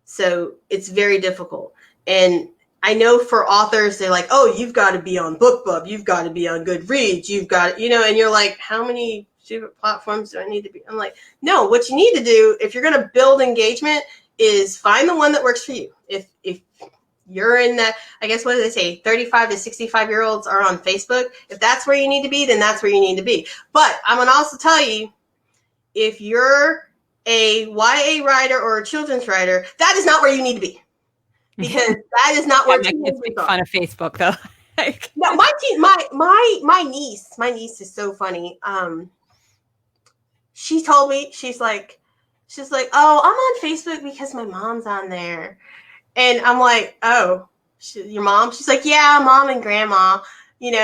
So it's very difficult. And I know for authors, they're like, oh, you've got to be on BookBub. You've got to be on Goodreads. You've got, and you're like, how many stupid platforms do I need to be? I'm like, no, what you need to do if you're going to build engagement is find the one that works for you. If you're in that, I guess, what do they say? 35 to 65-year-olds are on Facebook. If that's where you need to be, then that's where you need to be. But I'm going to also tell you, if you're a YA writer or a children's writer, that is not where you need to be. Because that is not where my kids make fun of Facebook, though. No, my niece is so funny. She told me, she's like, oh, I'm on Facebook because my mom's on there. And I'm like, oh, your mom? She's like, yeah, mom and grandma, and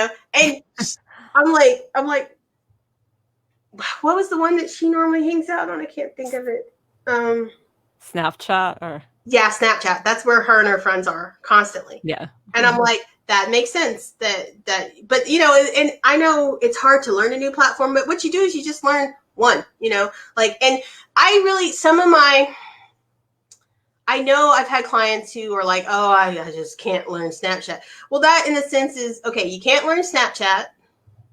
I'm like, what was the one that she normally hangs out on? I can't think of it. Snapchat or? Yeah, Snapchat. That's where her and her friends are constantly. Yeah. And I'm like, that makes sense. But and I know it's hard to learn a new platform, but what you do is you just learn one, and I really, I know I've had clients who are like, oh, I just can't learn Snapchat. Well, that in a sense is, okay, you can't learn Snapchat.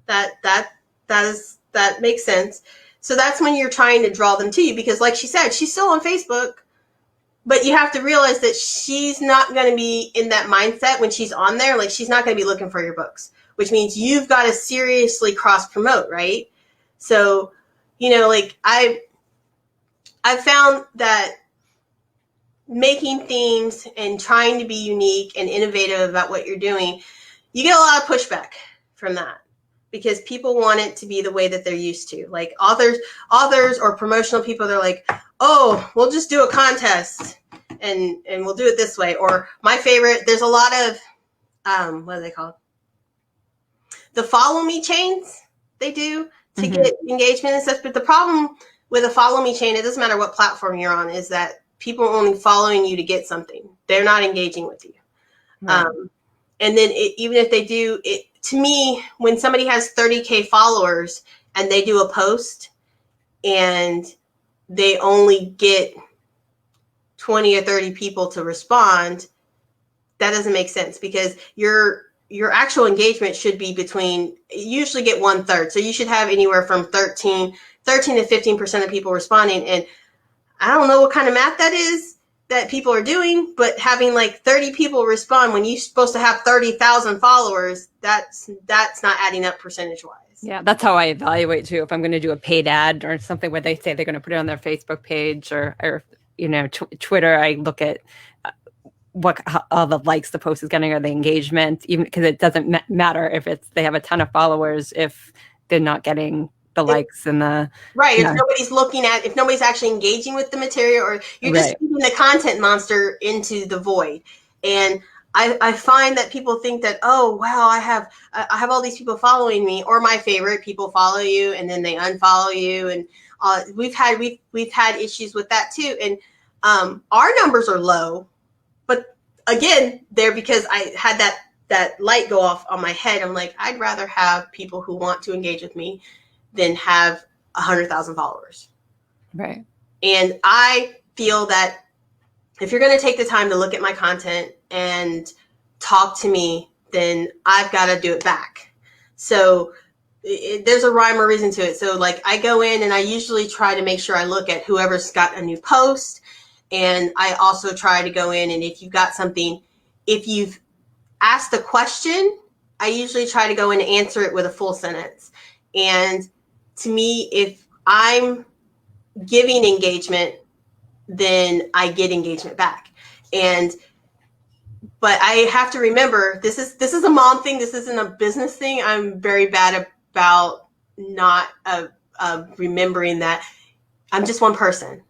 That makes sense. So that's when you're trying to draw them to you because like she said, she's still on Facebook, but you have to realize that she's not going to be in that mindset when she's on there. Like, she's not going to be looking for your books, which means you've got to seriously cross promote, right? So, like I've found that making things and trying to be unique and innovative about what you're doing, you get a lot of pushback from that because people want it to be the way that they're used to. Like authors or promotional people, they're like, oh, we'll just do a contest and we'll do it this way. Or my favorite, there's a lot of, what are they called? The follow me chains they do to get engagement and stuff. But the problem with a follow me chain, it doesn't matter what platform you're on, is that people are only following you to get something. They're not engaging with you. Right. And then even if they do, to me, when somebody has 30K followers and they do a post and they only get 20 or 30 people to respond, that doesn't make sense because your actual engagement should be you usually get 1/3. So you should have anywhere from 13 to 15% of people responding. And I don't know what kind of math that is that people are doing, but having like 30 people respond when you're supposed to have 30,000 followers, that's not adding up percentage wise. Yeah, that's how I evaluate too. If I'm going to do a paid ad or something where they say they're going to put it on their Facebook page or Twitter, I look at all the likes the post is getting or the engagement, even because it doesn't matter if they have a ton of followers if they're not getting the likes and the right. If nobody's actually engaging with the material, or you're just feeding the content monster into the void. And I find that people think that, oh wow, I have all these people following me, or my favorite people follow you and then they unfollow you, and we've had issues with that too. And our numbers are low, but again, they're because I had that light go off on my head. I'm like, I'd rather have people who want to engage with me than have 100,000 followers. Right. And I feel that if you're going to take the time to look at my content and talk to me, then I've got to do it back. So there's a rhyme or reason to it. So like I go in and I usually try to make sure I look at whoever's got a new post. And I also try to go in, and if you've got something, if you've asked a question, I usually try to go in and answer it with a full sentence. And to me, if I'm giving engagement, then I get engagement back. But I have to remember, this is a mom thing. This isn't a business thing. I'm very bad about not remembering that I'm just one person,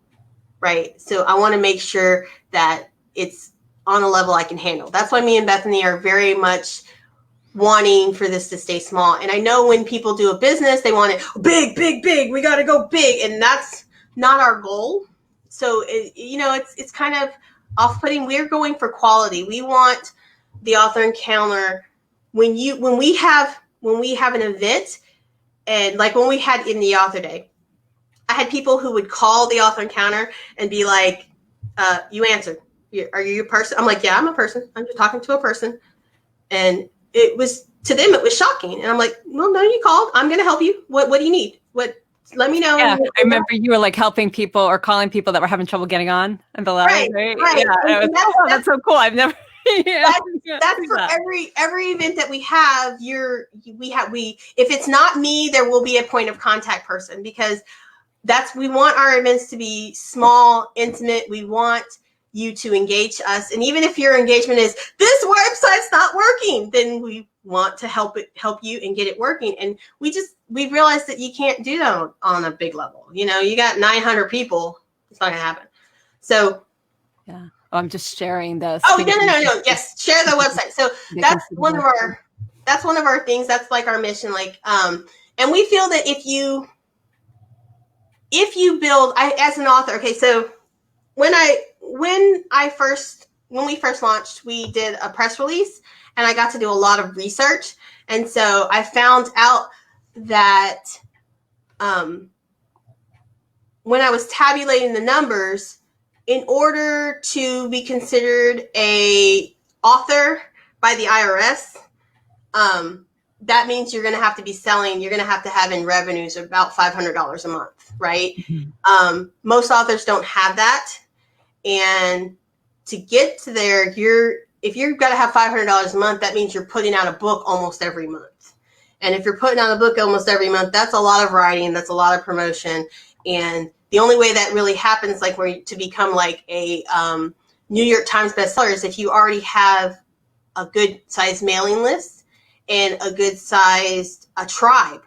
right? So I want to make sure that it's on a level I can handle. That's why me and Bethany are very much wanting for this to stay small. And I know when people do a business, they want it big, big, big. We got to go big. And that's not our goal. So, it's kind of off-putting. We're going for quality. We want the author encounter when we have an event, and like when we had in the author day, I had people who would call the author encounter and be like, you answered. Are you a person? I'm like, yeah, I'm a person. I'm just talking to a person. And it was, to them, it was shocking. And I'm like, well, no, you called. I'm going to help you. What do you need? Let me know. Yeah, I remember you were like helping people or calling people that were having trouble getting on in the live, right? Yeah, that's so cool. I've never. That's for every event that we have. If it's not me, there will be a point of contact person, because we want our events to be small, intimate. We want you to engage us. And even if your engagement is, this website's not working, then we want to help you and get it working. And we realized that you can't do that on a big level. You got 900 people. It's not gonna happen. So yeah. Oh, I'm just sharing this. Oh, no. Yes. Share the website. So that's one of our things. That's like our mission. Like, and we feel that if you build, as an author, okay, so when we first launched, we did a press release, and I got to do a lot of research. And so I found out that when I was tabulating the numbers, in order to be considered a author by the IRS, that means you're going to have to be selling, you're going to have in revenues of about $500 a month, right? Mm-hmm. Most authors don't have that. And to get to there, if you've got to have $500 a month, that means you're putting out a book almost every month. And if you're putting out a book almost every month, that's a lot of writing, that's a lot of promotion. And the only way that really happens, like to become like a New York Times bestseller, is if you already have a good sized mailing list and a good sized tribe.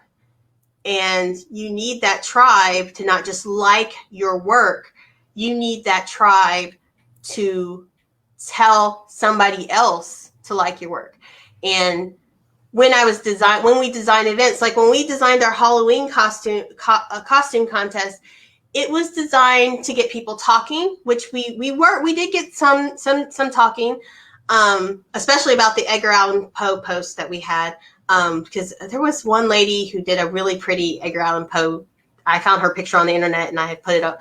And you need that tribe to not just like your work. You need that tribe to tell somebody else to like your work. And when we designed events, like when we designed our Halloween costume contest, it was designed to get people talking, which we did get some talking, especially about the Edgar Allan Poe post that we had, because there was one lady who did a really pretty Edgar Allan Poe. I found her picture on the internet and I had put it up.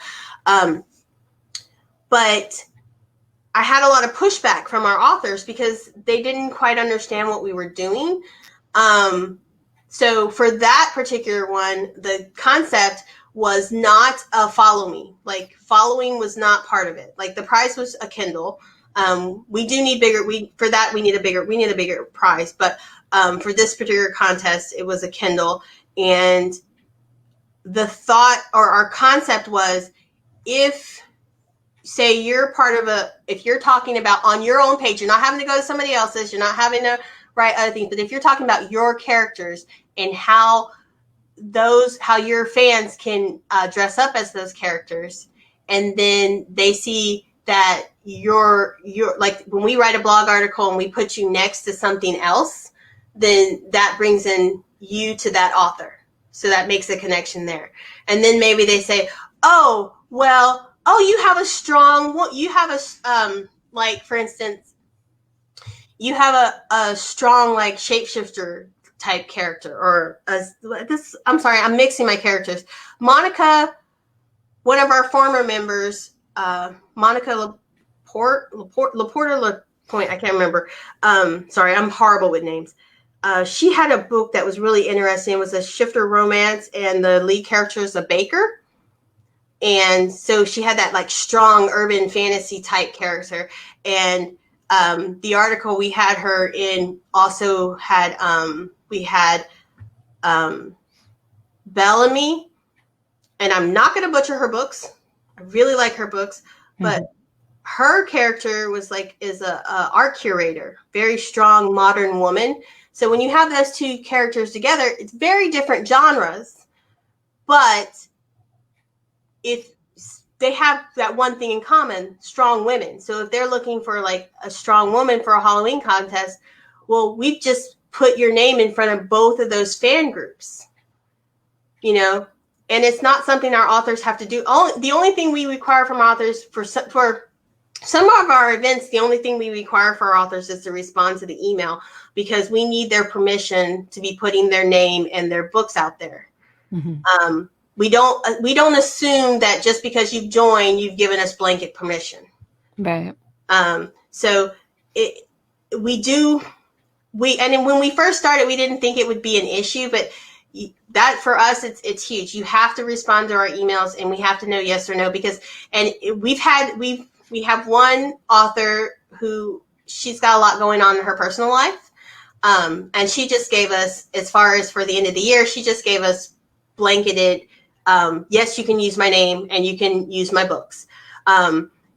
But I had a lot of pushback from our authors because they didn't quite understand what we were doing. So for that particular one, the concept was not follow me. Like following was not part of it. Like the prize was a Kindle. We do need bigger. We need a bigger prize. But for this particular contest, it was a Kindle. And the thought or our concept was, if say you're if you're talking about on your own page, you're not having to go to somebody else's, you're not having to write other things, but if you're talking about your characters and how your fans can dress up as those characters, and then they see that you're like, when we write a blog article and we put you next to something else, then that brings in you to that author. So that makes a connection there. And then maybe they say, you have a strong, like for instance, you have a strong like shapeshifter type character, or I'm sorry, I'm mixing my characters. Monica, one of our former members, Monica Laporte, I can't remember. Sorry, I'm horrible with names. she had a book that was really interesting. It was a shifter romance, and the lead character is a baker. And so she had that like strong urban fantasy type character. And the article we had her in also had, we had Bellamy, and I'm not going to butcher her books. I really like her books, but her character was like, is a art curator, very strong modern woman. So when you have those two characters together, it's very different genres, but if they have that one thing in common, strong women. So if they're looking for like a strong woman for a Halloween contest, well, we've just put your name in front of both of those fan groups, you know, and it's not something our authors have to do. The only thing we require from authors for some of our events, the only thing we require for our authors is to respond to the email, because we need their permission to be putting their name and their books out there. We don't assume that just because you've joined, you've given us blanket permission. Right. So and then when we first started, we didn't think it would be an issue, but that for us, it's huge. You have to respond to our emails, and we have to know yes or no, because, and we have one author who, she's got a lot going on in her personal life. And she just gave us, as far as for the end of the year, she just gave us blanketed, yes, you can use my name and you can use my books.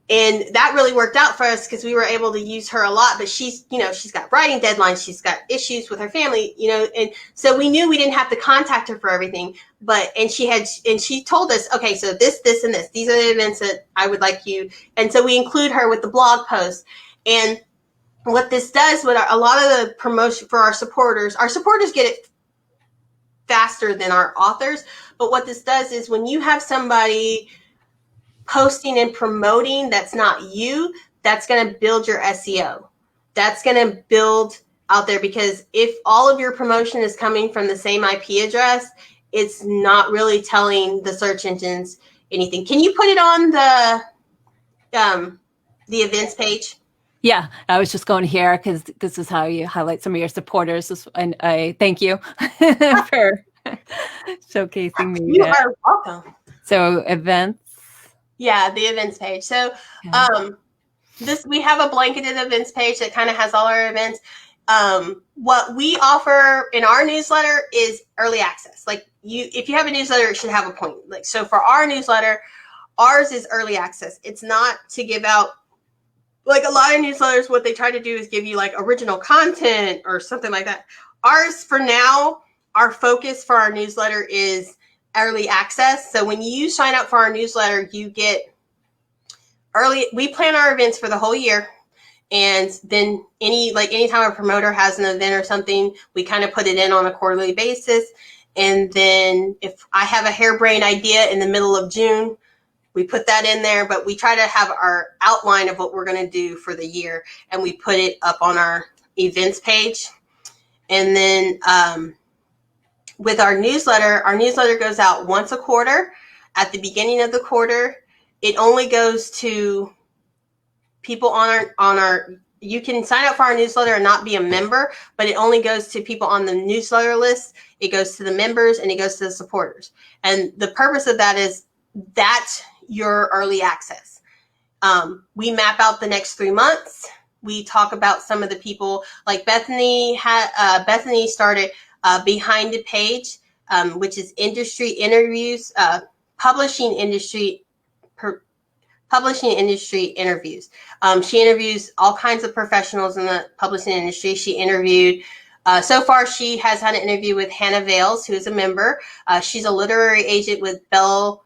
And that really worked out for us because we were able to use her a lot, but she's got writing deadlines. She's got issues with her family, and so we knew we didn't have to contact her for everything, and she told us, okay, so this, and this, these are the events that I would like you. And so we include her with the blog post. And what this does with a lot of the promotion for our supporters get it faster than our authors. But what this does is when you have somebody posting and promoting that's not you, that's going to build your SEO. That's going to build out there, because if all of your promotion is coming from the same IP address, it's not really telling the search engines anything. Can you put it on the events page? Yeah, I was just going here because this is how you highlight some of your supporters, and I thank you for showcasing me. You are welcome. So events. Yeah, the events page. So we have a blanketed events page that kind of has all our events. What we offer in our newsletter is early access. Like if you have a newsletter, it should have a point. Like, so for our newsletter, ours is early access. It's not to give out, like a lot of newsletters, what they try to do is give you like original content or something like that. Ours, for now, our focus for our newsletter is early access. So when you sign up for our newsletter, you get we plan our events for the whole year. And then anytime a promoter has an event or something, we kind of put it in on a quarterly basis. And then if I have a harebrained idea in the middle of June, we put that in there, but we try to have our outline of what we're going to do for the year, and we put it up on our events page. And then with our newsletter goes out once a quarter. At the beginning of the quarter, it only goes to people on our. You can sign up for our newsletter and not be a member, but it only goes to people on the newsletter list. It goes to the members and it goes to the supporters. And the purpose of that is that's your early access. We map out the next 3 months. We talk about some of the people, like Bethany started Behind the Page, which is industry interviews, publishing industry interviews. She interviews all kinds of professionals in the publishing industry. She interviewed, so far she has had an interview with Hannah Vales, who is a member. She's a literary agent with Bell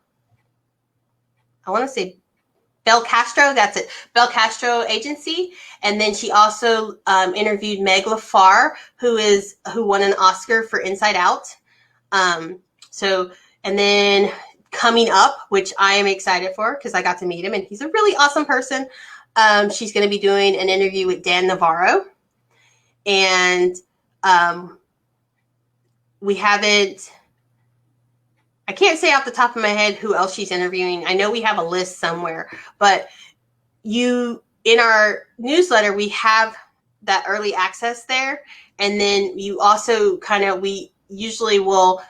Castro, that's it, Bell Castro Agency. And then she also interviewed Meg LaFar, who won an Oscar for Inside Out. And then coming up, which I am excited for because I got to meet him and he's a really awesome person. She's going to be doing an interview with Dan Navarro. And I can't say off the top of my head who else she's interviewing. I know we have a list somewhere, but in our newsletter, we have that early access there. And then you also we usually will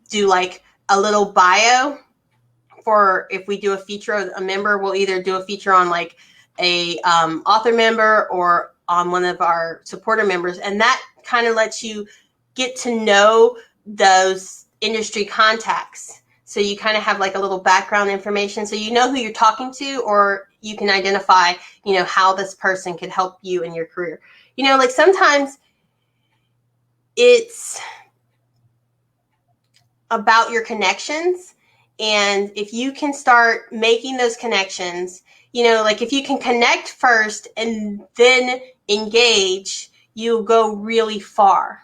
do like a little bio for, if we do a feature of a member, we'll either do a feature on like a author member or on one of our supporter members. And that kind of lets you get to know those industry contacts. So you kind of have like a little background information, so you know who you're talking to, or you can identify, how this person could help you in your career. Like sometimes it's about your connections. And if you can start making those connections, like if you can connect first and then engage, you'll go really far.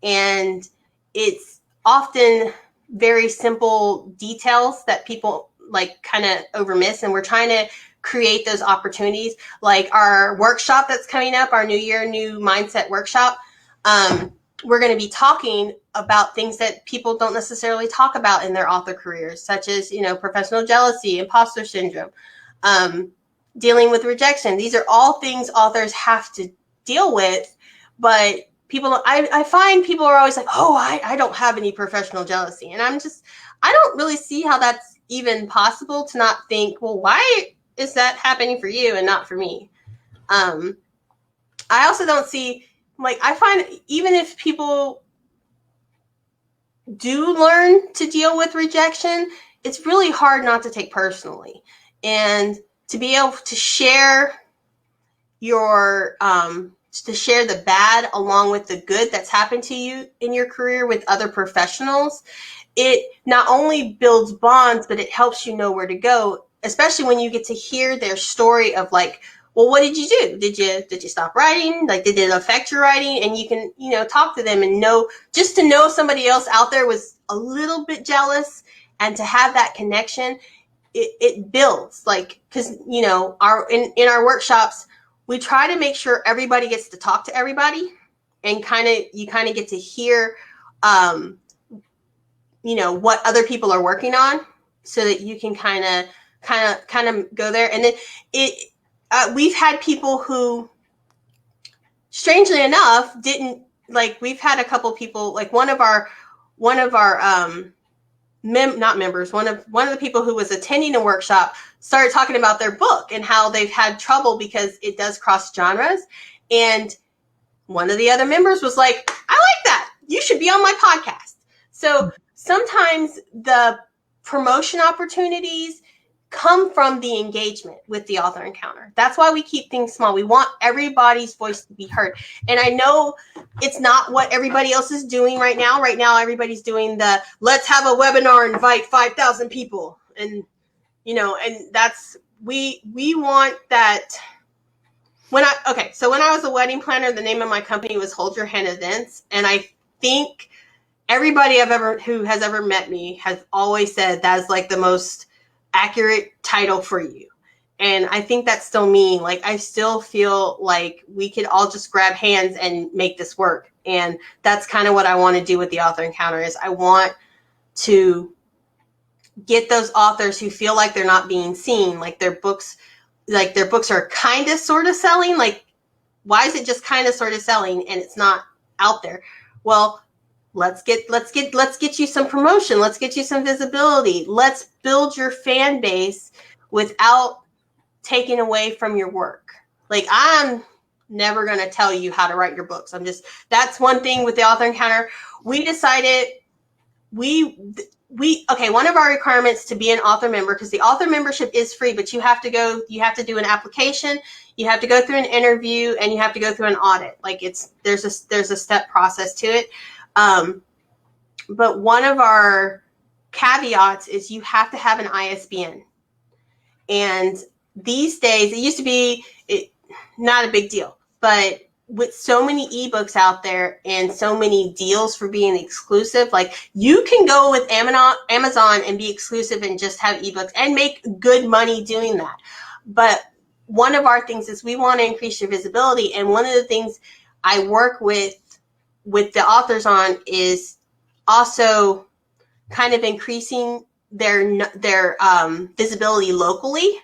And it's often very simple details that people like kind of overmiss. And we're trying to create those opportunities, like our workshop that's coming up, our New Year, New Mindset workshop. We're going to be talking about things that people don't necessarily talk about in their author careers, such as, professional jealousy, imposter syndrome, dealing with rejection. These are all things authors have to deal with, but I find people are always like, oh, I don't have any professional jealousy. And I don't really see how that's even possible, to not think, well, why is that happening for you and not for me? I also don't see, like, I find even if people do learn to deal with rejection, it's really hard not to take personally, and to be able to share the bad along with the good that's happened to you in your career with other professionals. It not only builds bonds, but it helps you know where to go, especially when you get to hear their story of like, well, what did you do? Did you stop writing? Like, did it affect your writing? And you can, talk to them and just to know somebody else out there was a little bit jealous, and to have that connection, it builds, like, because, in our workshops, we try to make sure everybody gets to talk to everybody, and you get to hear, what other people are working on, so that you can kind of go there. And then we've had people who, strangely enough, didn't, like, we've had a couple people, like one of our not members, one of the people who was attending a workshop started talking about their book and how they've had trouble because it does cross genres. And one of the other members was like, I like that. You should be on my podcast. So sometimes the promotion opportunities come from the engagement with the author encounter. That's why we keep things small. We want everybody's voice to be heard. And I know it's not what everybody else is doing right now. Right now, everybody's doing the, let's have a webinar, invite 5,000 people. And, and that's, we want that. So when I was a wedding planner, the name of my company was Hold Your Hand Events. And I think everybody who has ever met me has always said that is like the most accurate title for you. And I think that's still me. Like, I still feel like we could all just grab hands and make this work. And that's kind of what I want to do with the author encounter. Is I want to get those authors who feel like they're not being seen, like their books are kind of sort of selling. Like, why is it just kind of sort of selling and it's not out there? Well, let's get you some promotion. Let's get you some visibility. Let's build your fan base without taking away from your work. Like, I'm never going to tell you how to write your books. That's one thing with the author encounter. We decided one of our requirements to be an author member, because the author membership is free, but you have to do an application, you have to go through an interview, and you have to go through an audit. Like, there's a step process to it. But one of our caveats is you have to have an ISBN. And these days, it used to be not a big deal, but with so many ebooks out there and so many deals for being exclusive, like, you can go with Amazon and be exclusive and just have ebooks and make good money doing that. But one of our things is we want to increase your visibility. And one of the things I work with the authors on is also kind of increasing their visibility locally.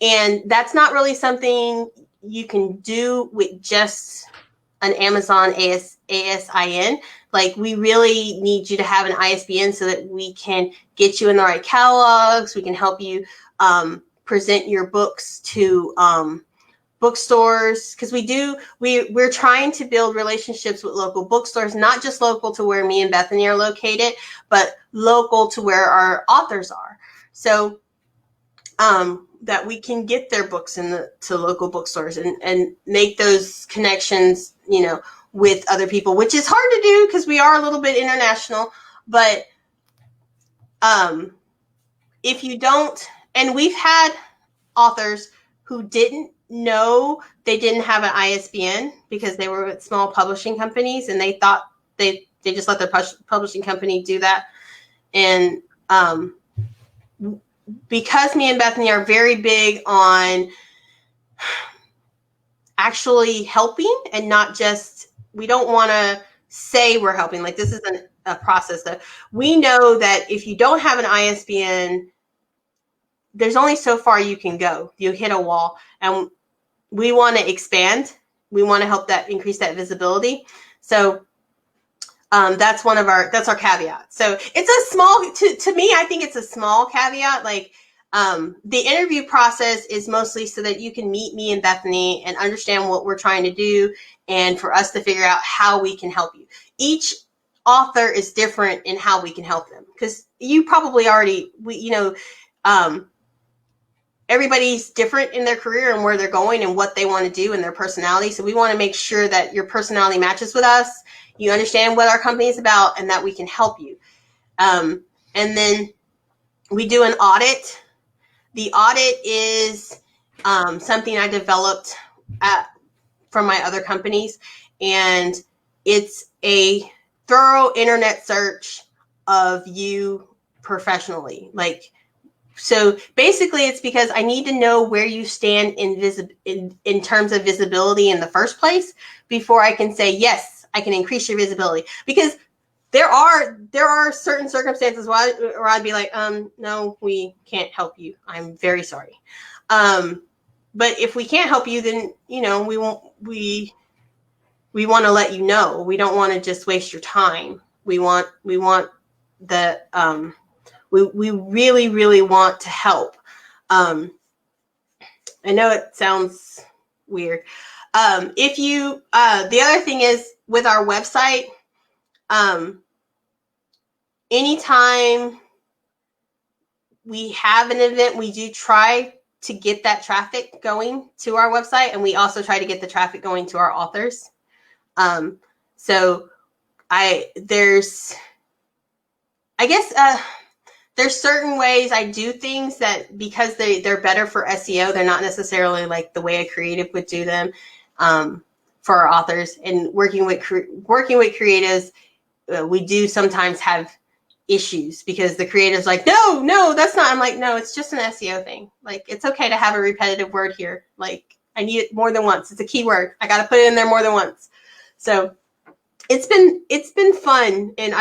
And that's not really something you can do with just an Amazon ASIN. Like, we really need you to have an ISBN so that we can get you in the right catalogs. We can help you present your books to bookstores, because we're trying to build relationships with local bookstores, not just local to where me and Bethany are located, but local to where our authors are. So that we can get their books to local bookstores and make those connections, with other people, which is hard to do because we are a little bit international. But if you don't, and we've had authors who didn't know they didn't have an ISBN because they were with small publishing companies, and they thought they just let their publishing company do that. And because me and Bethany are very big on actually helping and not just, we don't want to say we're helping. Like, this isn't a process that we know that if you don't have an ISBN, there's only so far you can go. You hit a wall, and we want to expand. We want to help that increase that visibility. So that's our caveat. So it's a small, to me, I think it's a small caveat. Like, the interview process is mostly so that you can meet me and Bethany and understand what we're trying to do, and for us to figure out how we can help you. Each author is different in how we can help them, because you probably already, everybody's different in their career and where they're going and what they want to do and their personality. So we want to make sure that your personality matches with us. You understand what our company is about, and that we can help you. And then we do an audit. The audit is something I developed from my other companies, and it's a thorough internet search of you professionally. Like, so basically, it's because I need to know where you stand in terms of visibility in the first place before I can say, yes, I can increase your visibility. Because there are certain circumstances where I'd be like, no, we can't help you. I'm very sorry. But if we can't help you, then, we want to let you know. We don't want to just waste your time. We want the, we really, really want to help. I know it sounds weird. The other thing is, with our website, anytime we have an event, we do try to get that traffic going to our website, and we also try to get the traffic going to our authors. There's certain ways I do things that, because they're better for SEO, they're not necessarily like the way a creative would do them for our authors. And working with creatives, we do sometimes have issues because the creative's like, no, that's not. I'm like, no, it's just an SEO thing. Like, it's okay to have a repetitive word here. Like, I need it more than once. It's a keyword. I got to put it in there more than once. So it's been fun, and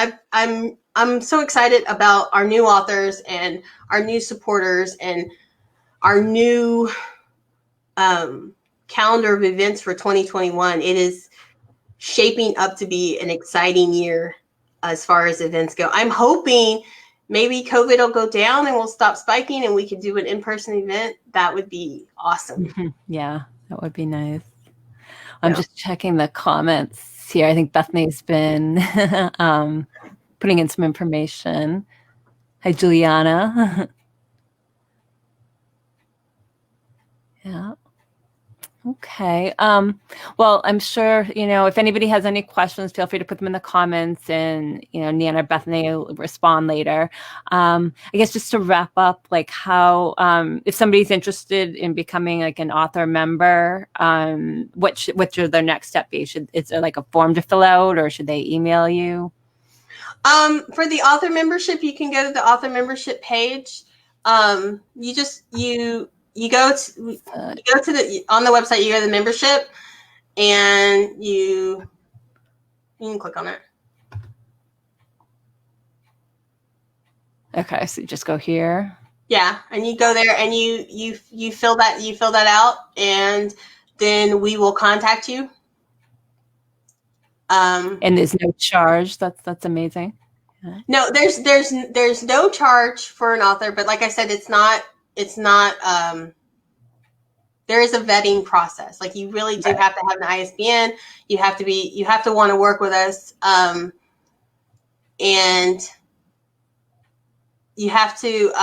I'm so excited about our new authors and our new supporters and our new calendar of events for 2021. It is shaping up to be an exciting year as far as events go. I'm hoping maybe COVID will go down and we'll stop spiking and we can do an in-person event. That would be awesome. Yeah, that would be nice. I'm just checking the comments here. I think Bethany's been putting in some information. Hi, Juliana. Yeah. Okay. Well, I'm sure, if anybody has any questions, feel free to put them in the comments, and, Nan or Bethany will respond later. I guess just to wrap up, like, how, if somebody's interested in becoming like an author member, what should their next step be? Is there like a form to fill out, or should they email you? For the author membership, you can go to the author membership page. You go to on the website, you go to the membership, and you can click on it. Okay, so you just go here. Yeah, and you go there and you fill that out, and then we will contact you. And there's no charge. That's amazing. Yeah. No, there's no charge for an author, but like I said, it's not there is a vetting process. Like you really do have to have an ISBN. You have to want to work with us. And you have to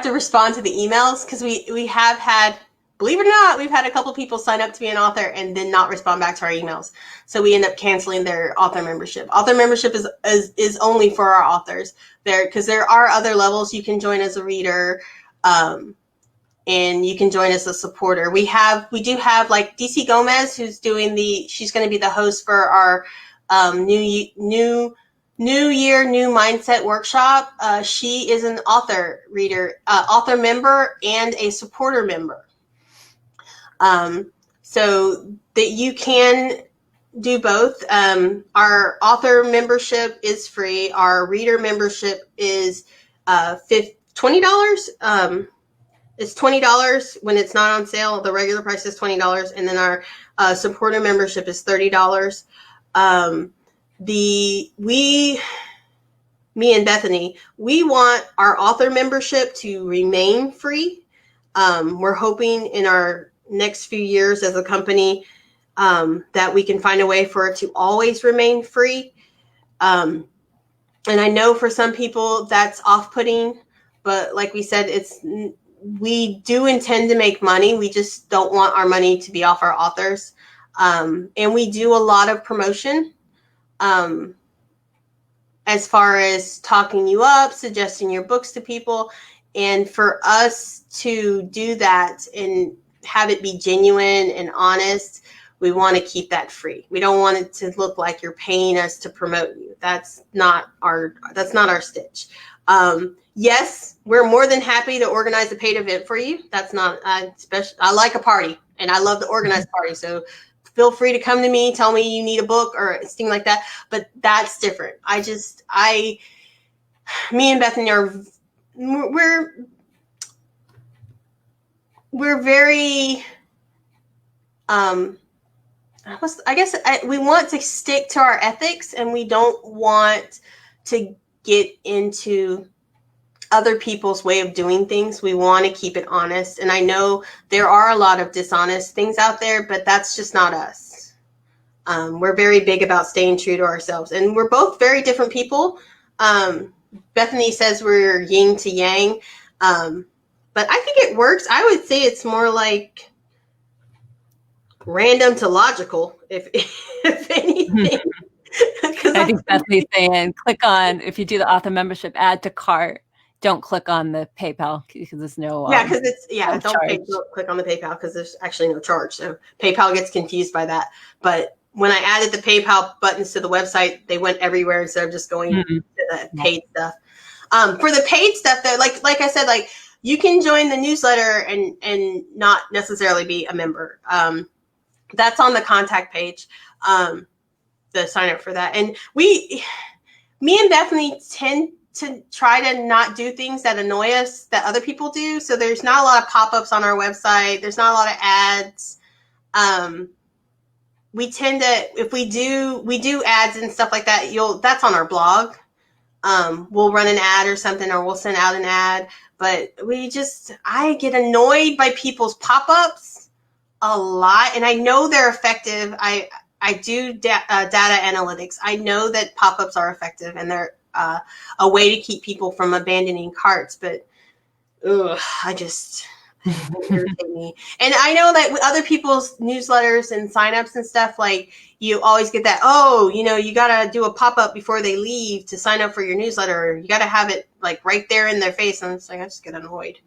respond to the emails, because we have had, believe it or not, we've had a couple people sign up to be an author and then not respond back to our emails. So we end up canceling their author membership. Author membership is only for our authors there, because there are other levels. You can join as a reader, and you can join as a supporter. We do have like DC Gomez, who's she's going to be the host for our New Year, New Mindset workshop. She is an author member, and a supporter member. So that you can do both. Our author membership is free. Our reader membership is $20. It's $20 when it's not on sale. The regular price is $20, and then our supporter membership is $30. Me and Bethany, we want our author membership to remain free. We're hoping in our next few years as a company that we can find a way for it to always remain free. And I know for some people that's off-putting, but like we said, we do intend to make money. We just don't want our money to be off our authors. And we do a lot of promotion. As far as talking you up, suggesting your books to people. And for us to do that and have it be genuine and honest, we want to keep that free. We don't want it to look like you're paying us to promote you. That's not our stitch. Yes, we're more than happy to organize a paid event for you. That's not special. I like a party, and I love to organize parties. So feel free to come to me, tell me you need a book or something like that. But that's different. Me and Bethany we're very, we want to stick to our ethics, and we don't want to get into other people's way of doing things. We want to keep it honest. And I know there are a lot of dishonest things out there, but that's just not us. We're very big about staying true to ourselves, and we're both very different people. Bethany says we're yin to yang, but I think it works. I would say it's more like random to logical, if anything. I think Bethany's saying if you do the author membership, add to cart. Don't click on the PayPal because there's no don't click on the PayPal because there's actually no charge. So PayPal gets confused by that. But when I added the PayPal buttons to the website, they went everywhere instead of just going to the paid stuff. For the paid stuff, though, like I said, like you can join the newsletter and not necessarily be a member. That's on the contact page. The sign up for that, and me and Bethany tend to try to not do things that annoy us that other people do. So there's not a lot of pop-ups on our website. There's not a lot of ads. We tend to, if we do ads and stuff like that, that's on our blog. We'll run an ad or something, or we'll send out an ad, but I get annoyed by people's pop-ups a lot. And I know they're effective. I do data analytics. I know that pop-ups are effective, and they're a way to keep people from abandoning carts, but irritate me. And I know that with other people's newsletters and signups and stuff, like you always get that, you got to do a pop-up before they leave to sign up for your newsletter. Or you got to have it like right there in their face. And it's like, I just get annoyed.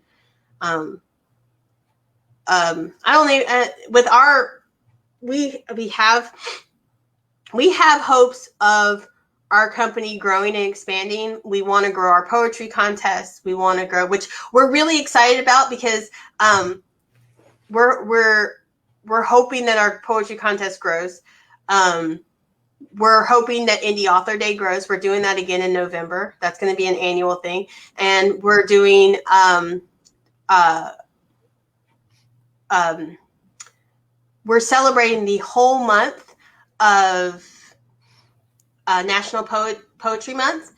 I don't even, we have hopes of our company growing and expanding. We want to grow our poetry contests. We want to grow, which we're really excited about, because we're hoping that our poetry contest grows. We're hoping that Indie Author Day grows. We're doing that again in November. That's going to be an annual thing. And we're doing we're celebrating the whole month of National Poetry Month.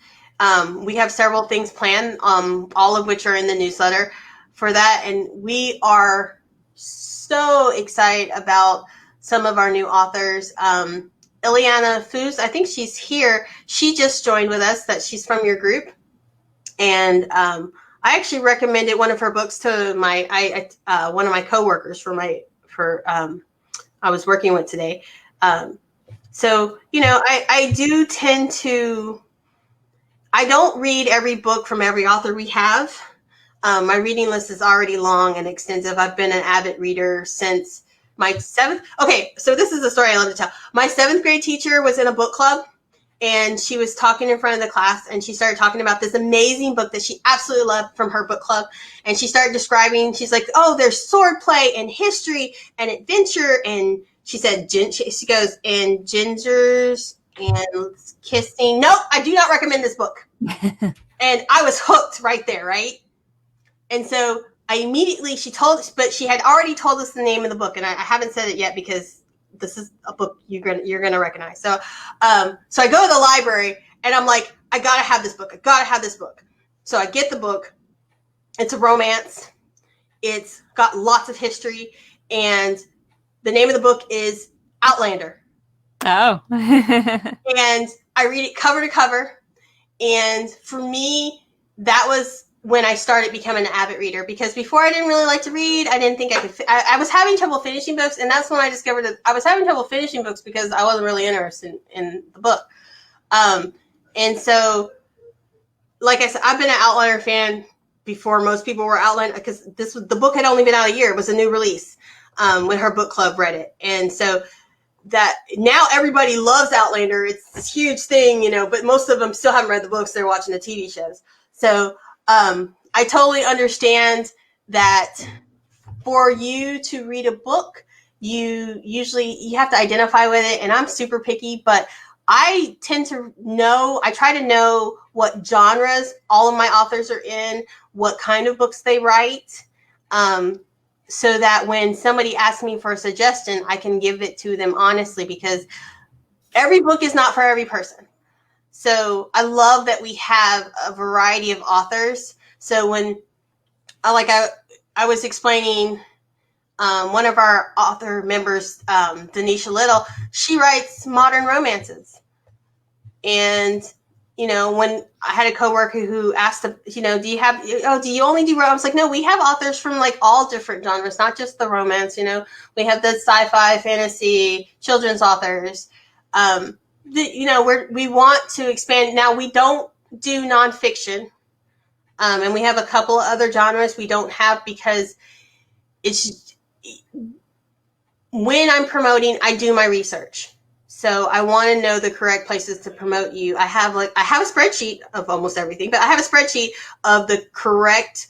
We have several things planned, all of which are in the newsletter for that. And we are so excited about some of our new authors. Ileana Foos, I think she's here. She just joined with us, that she's from your group. And I actually recommended one of her books to one of my coworkers I was working with today. So, I do tend to, I don't read every book from every author we have. My reading list is already long and extensive. I've been an avid reader since my seventh. Okay, so this is a story I love to tell. My 7th grade teacher was in a book club, and she was talking in front of the class, and she started talking about this amazing book that she absolutely loved from her book club. And she started describing, she's like, oh, there's swordplay and history and adventure. And she said, she goes, and gingers and kissing. Nope, I do not recommend this book. And I was hooked right there, right? And so I immediately, but she had already told us the name of the book, and I haven't said it yet because this is a book you're gonna recognize. So, so I go to the library, and I'm like, I gotta have this book. I gotta have this book. So I get the book. It's a romance. It's got lots of history, and the name of the book is Outlander. Oh. And I read it cover to cover. And for me, that was when I started becoming an avid reader, because before I didn't really like to read. I didn't think I could. I was having trouble finishing books, and that's when I discovered that I was having trouble finishing books because I wasn't really interested in the book. And so, like I said, I've been an Outlander fan before most people were Outlander, because the book had only been out a year. It was a new release when her book club read it, and so that now everybody loves Outlander. It's this huge thing, but most of them still haven't read the books. They're watching the TV shows. So I totally understand that for you to read a book, you have to identify with it. And I'm super picky, but I try to know what genres all of my authors are in, what kind of books they write, so that when somebody asks me for a suggestion, I can give it to them honestly, because every book is not for every person. So I love that we have a variety of authors. So when I was explaining, one of our author members, Denisha Little, she writes modern romances. And, when I had a coworker who asked, do you only do romance? I was like, no, we have authors from like all different genres, not just the romance. We have the sci-fi, fantasy, children's authors. We want to expand. Now, we don't do nonfiction. And we have a couple of other genres we don't have, because when I'm promoting, I do my research. So I want to know the correct places to promote you. I have a spreadsheet of almost everything, but I have a spreadsheet of the correct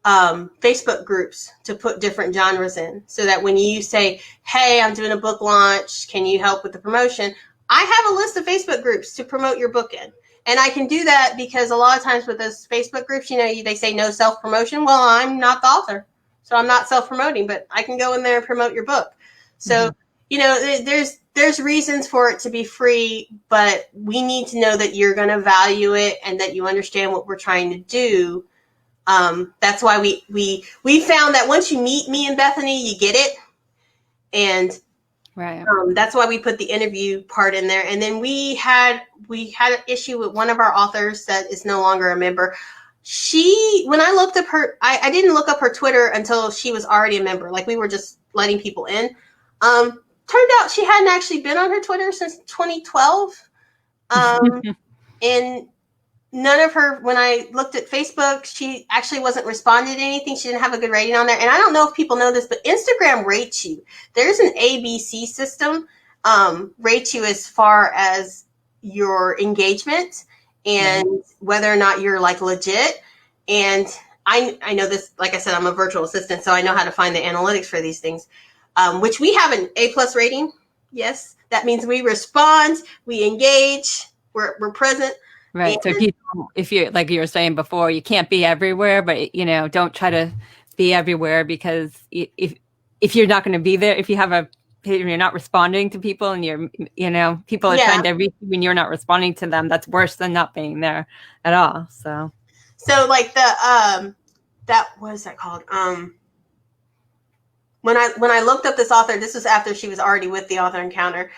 Facebook groups to put different genres in, so that when you say, hey, I'm doing a book launch, can you help with the promotion? I have a list of Facebook groups to promote your book in. And I can do that because a lot of times with those Facebook groups, they say no self-promotion. Well, I'm not the author, so I'm not self-promoting, but I can go in there and promote your book. So, there's reasons for it to be free, but we need to know that you're going to value it and that you understand what we're trying to do. That's why we found that once you meet me and Bethany, you get it. And right. That's why we put the interview part in there. And then we had an issue with one of our authors that is no longer a member. When I looked up her, I didn't look up her Twitter until she was already a member. Like, we were just letting people in. Turned out she hadn't actually been on her Twitter since 2012. And none of her, when I looked at Facebook, she actually wasn't responding to anything. She didn't have a good rating on there. And I don't know if people know this, but Instagram rates you. There's an ABC system, rates you as far as your engagement and whether or not you're like legit. And I know this, like I said, I'm a virtual assistant, so I know how to find the analytics for these things, which we have an A+ rating. Yes, that means we respond, we engage, we're present. Right. So if you're, like you were saying before, you can't be everywhere, but don't try to be everywhere, because if if you're not going to be there, if you're not responding to people and people are trying to reach you and you're not responding to them, that's worse than not being there at all. So like what is that called? When I looked up this author, this was after she was already with the author encounter.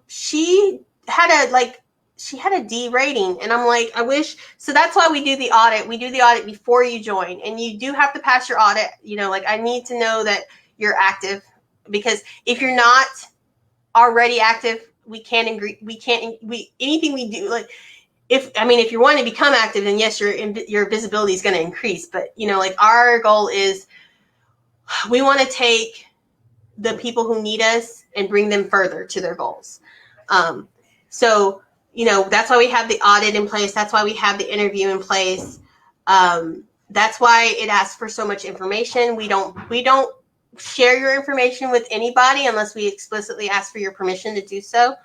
She had a D rating, and I'm like, I wish. So that's why we do the audit. We do the audit before you join, and you do have to pass your audit. I need to know that you're active, because if you're not already active, anything we do, if you want to become active, then yes, your visibility is going to increase. But our goal is, we want to take the people who need us and bring them further to their goals. So that's why we have the audit in place. That's why we have the interview in place. That's why it asks for so much information. We don't share your information with anybody unless we explicitly ask for your permission to do so.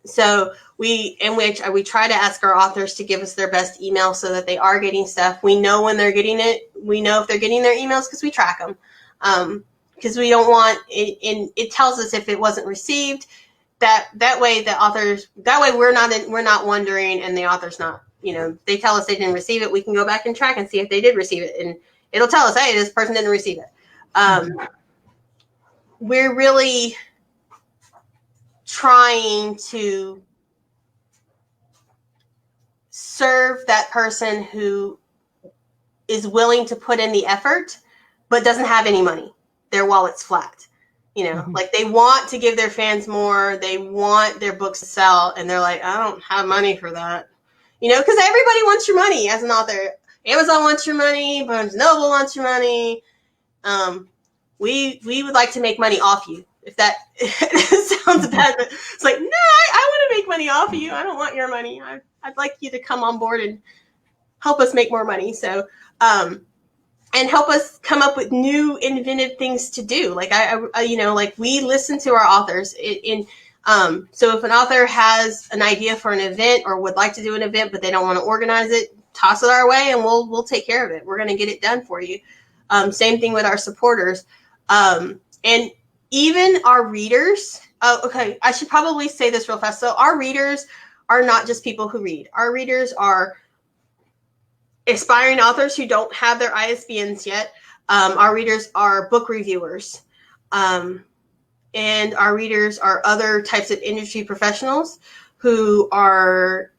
So we try to ask our authors to give us their best email so that they are getting stuff. We know when they're getting it. We know if they're getting their emails because we track them. Because we don't want it, and it tells us if it wasn't received. That way we're not wondering, and the author's not. They tell us they didn't receive it. We can go back and track and see if they did receive it, and it'll tell us, hey, this person didn't receive it. We're really trying to serve that person who is willing to put in the effort but doesn't have any money. Their wallet's flat. Like, they want to give their fans more. They want their books to sell, and they're like, I don't have money for that. Because everybody wants your money as an author. Amazon wants your money. Barnes & Noble wants your money. We would like to make money off you. If that sounds bad, but it's like, no, I want to make money off of you. I don't want your money. I'd like you to come on board and help us make more money. So, and help us come up with new inventive things to do. Like we listen to our authors. So if an author has an idea for an event or would like to do an event, but they don't want to organize it, toss it our way and we'll take care of it. We're going to get it done for you. Same thing with our supporters. And even our readers. Okay, I should probably say this real fast. So our readers are not just people who read. Our readers are aspiring authors who don't have their ISBNs yet. Our readers are book reviewers. And our readers are other types of industry professionals who are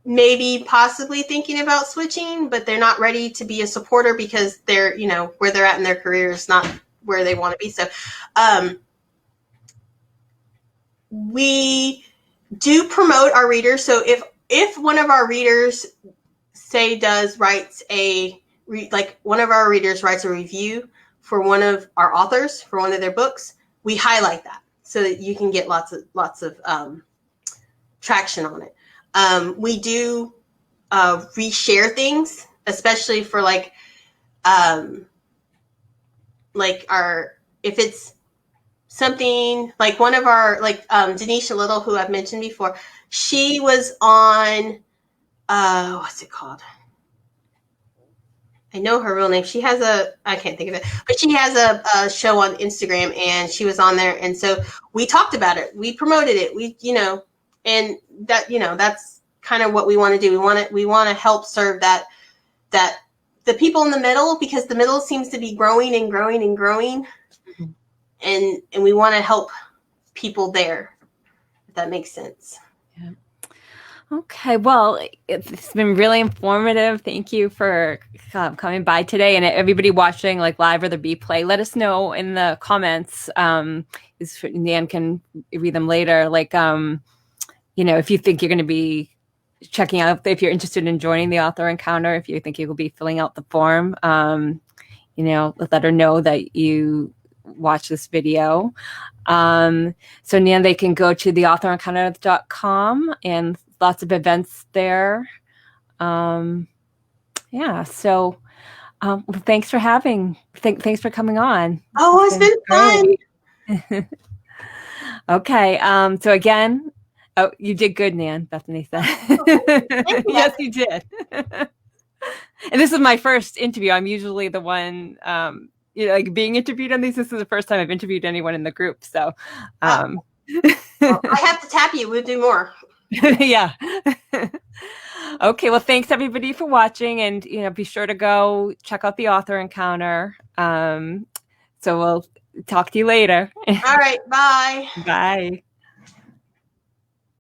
maybe possibly thinking about switching, but they're not ready to be a supporter because they're, where they're at in their career is not where they want to be. So we do promote our readers. So if one of our readers one of our readers writes a review for one of our authors for one of their books, we highlight that so that you can get lots of traction on it. We do reshare things, especially for if it's something like one of our Denisha Little, who I've mentioned before, she was on what's it called? I know her real name. She has I can't think of it, but she has a show on Instagram and she was on there. And so we talked about it. We promoted it. And that, that's kind of what we want to do. We want to help serve that the people in the middle, because the middle seems to be growing and growing and growing. And we want to help people there, if that makes sense. Yeah. Okay, well, it's been really informative. Thank you for coming by today. And everybody watching live or the replay, let us know in the comments. Nan can read them later. If you think you're going to be checking out, if you're interested in joining the author encounter, if you think you will be filling out the form, let her know that you watch this video. So Nan, they can go to theauthorencounter.com and lots of events there. So thanks for thanks for coming on. Oh, it's been fun. Okay. So again, you did good, Nan, Bethany said. Yes, you did. And this is my first interview. I'm usually the one like being interviewed on these. This is the first time I've interviewed anyone in the group. So, well, I have to tap you. We'll do more. yeah. Okay. Well, thanks everybody for watching, and be sure to go check out the author encounter. So we'll talk to you later. All right. Bye. Bye.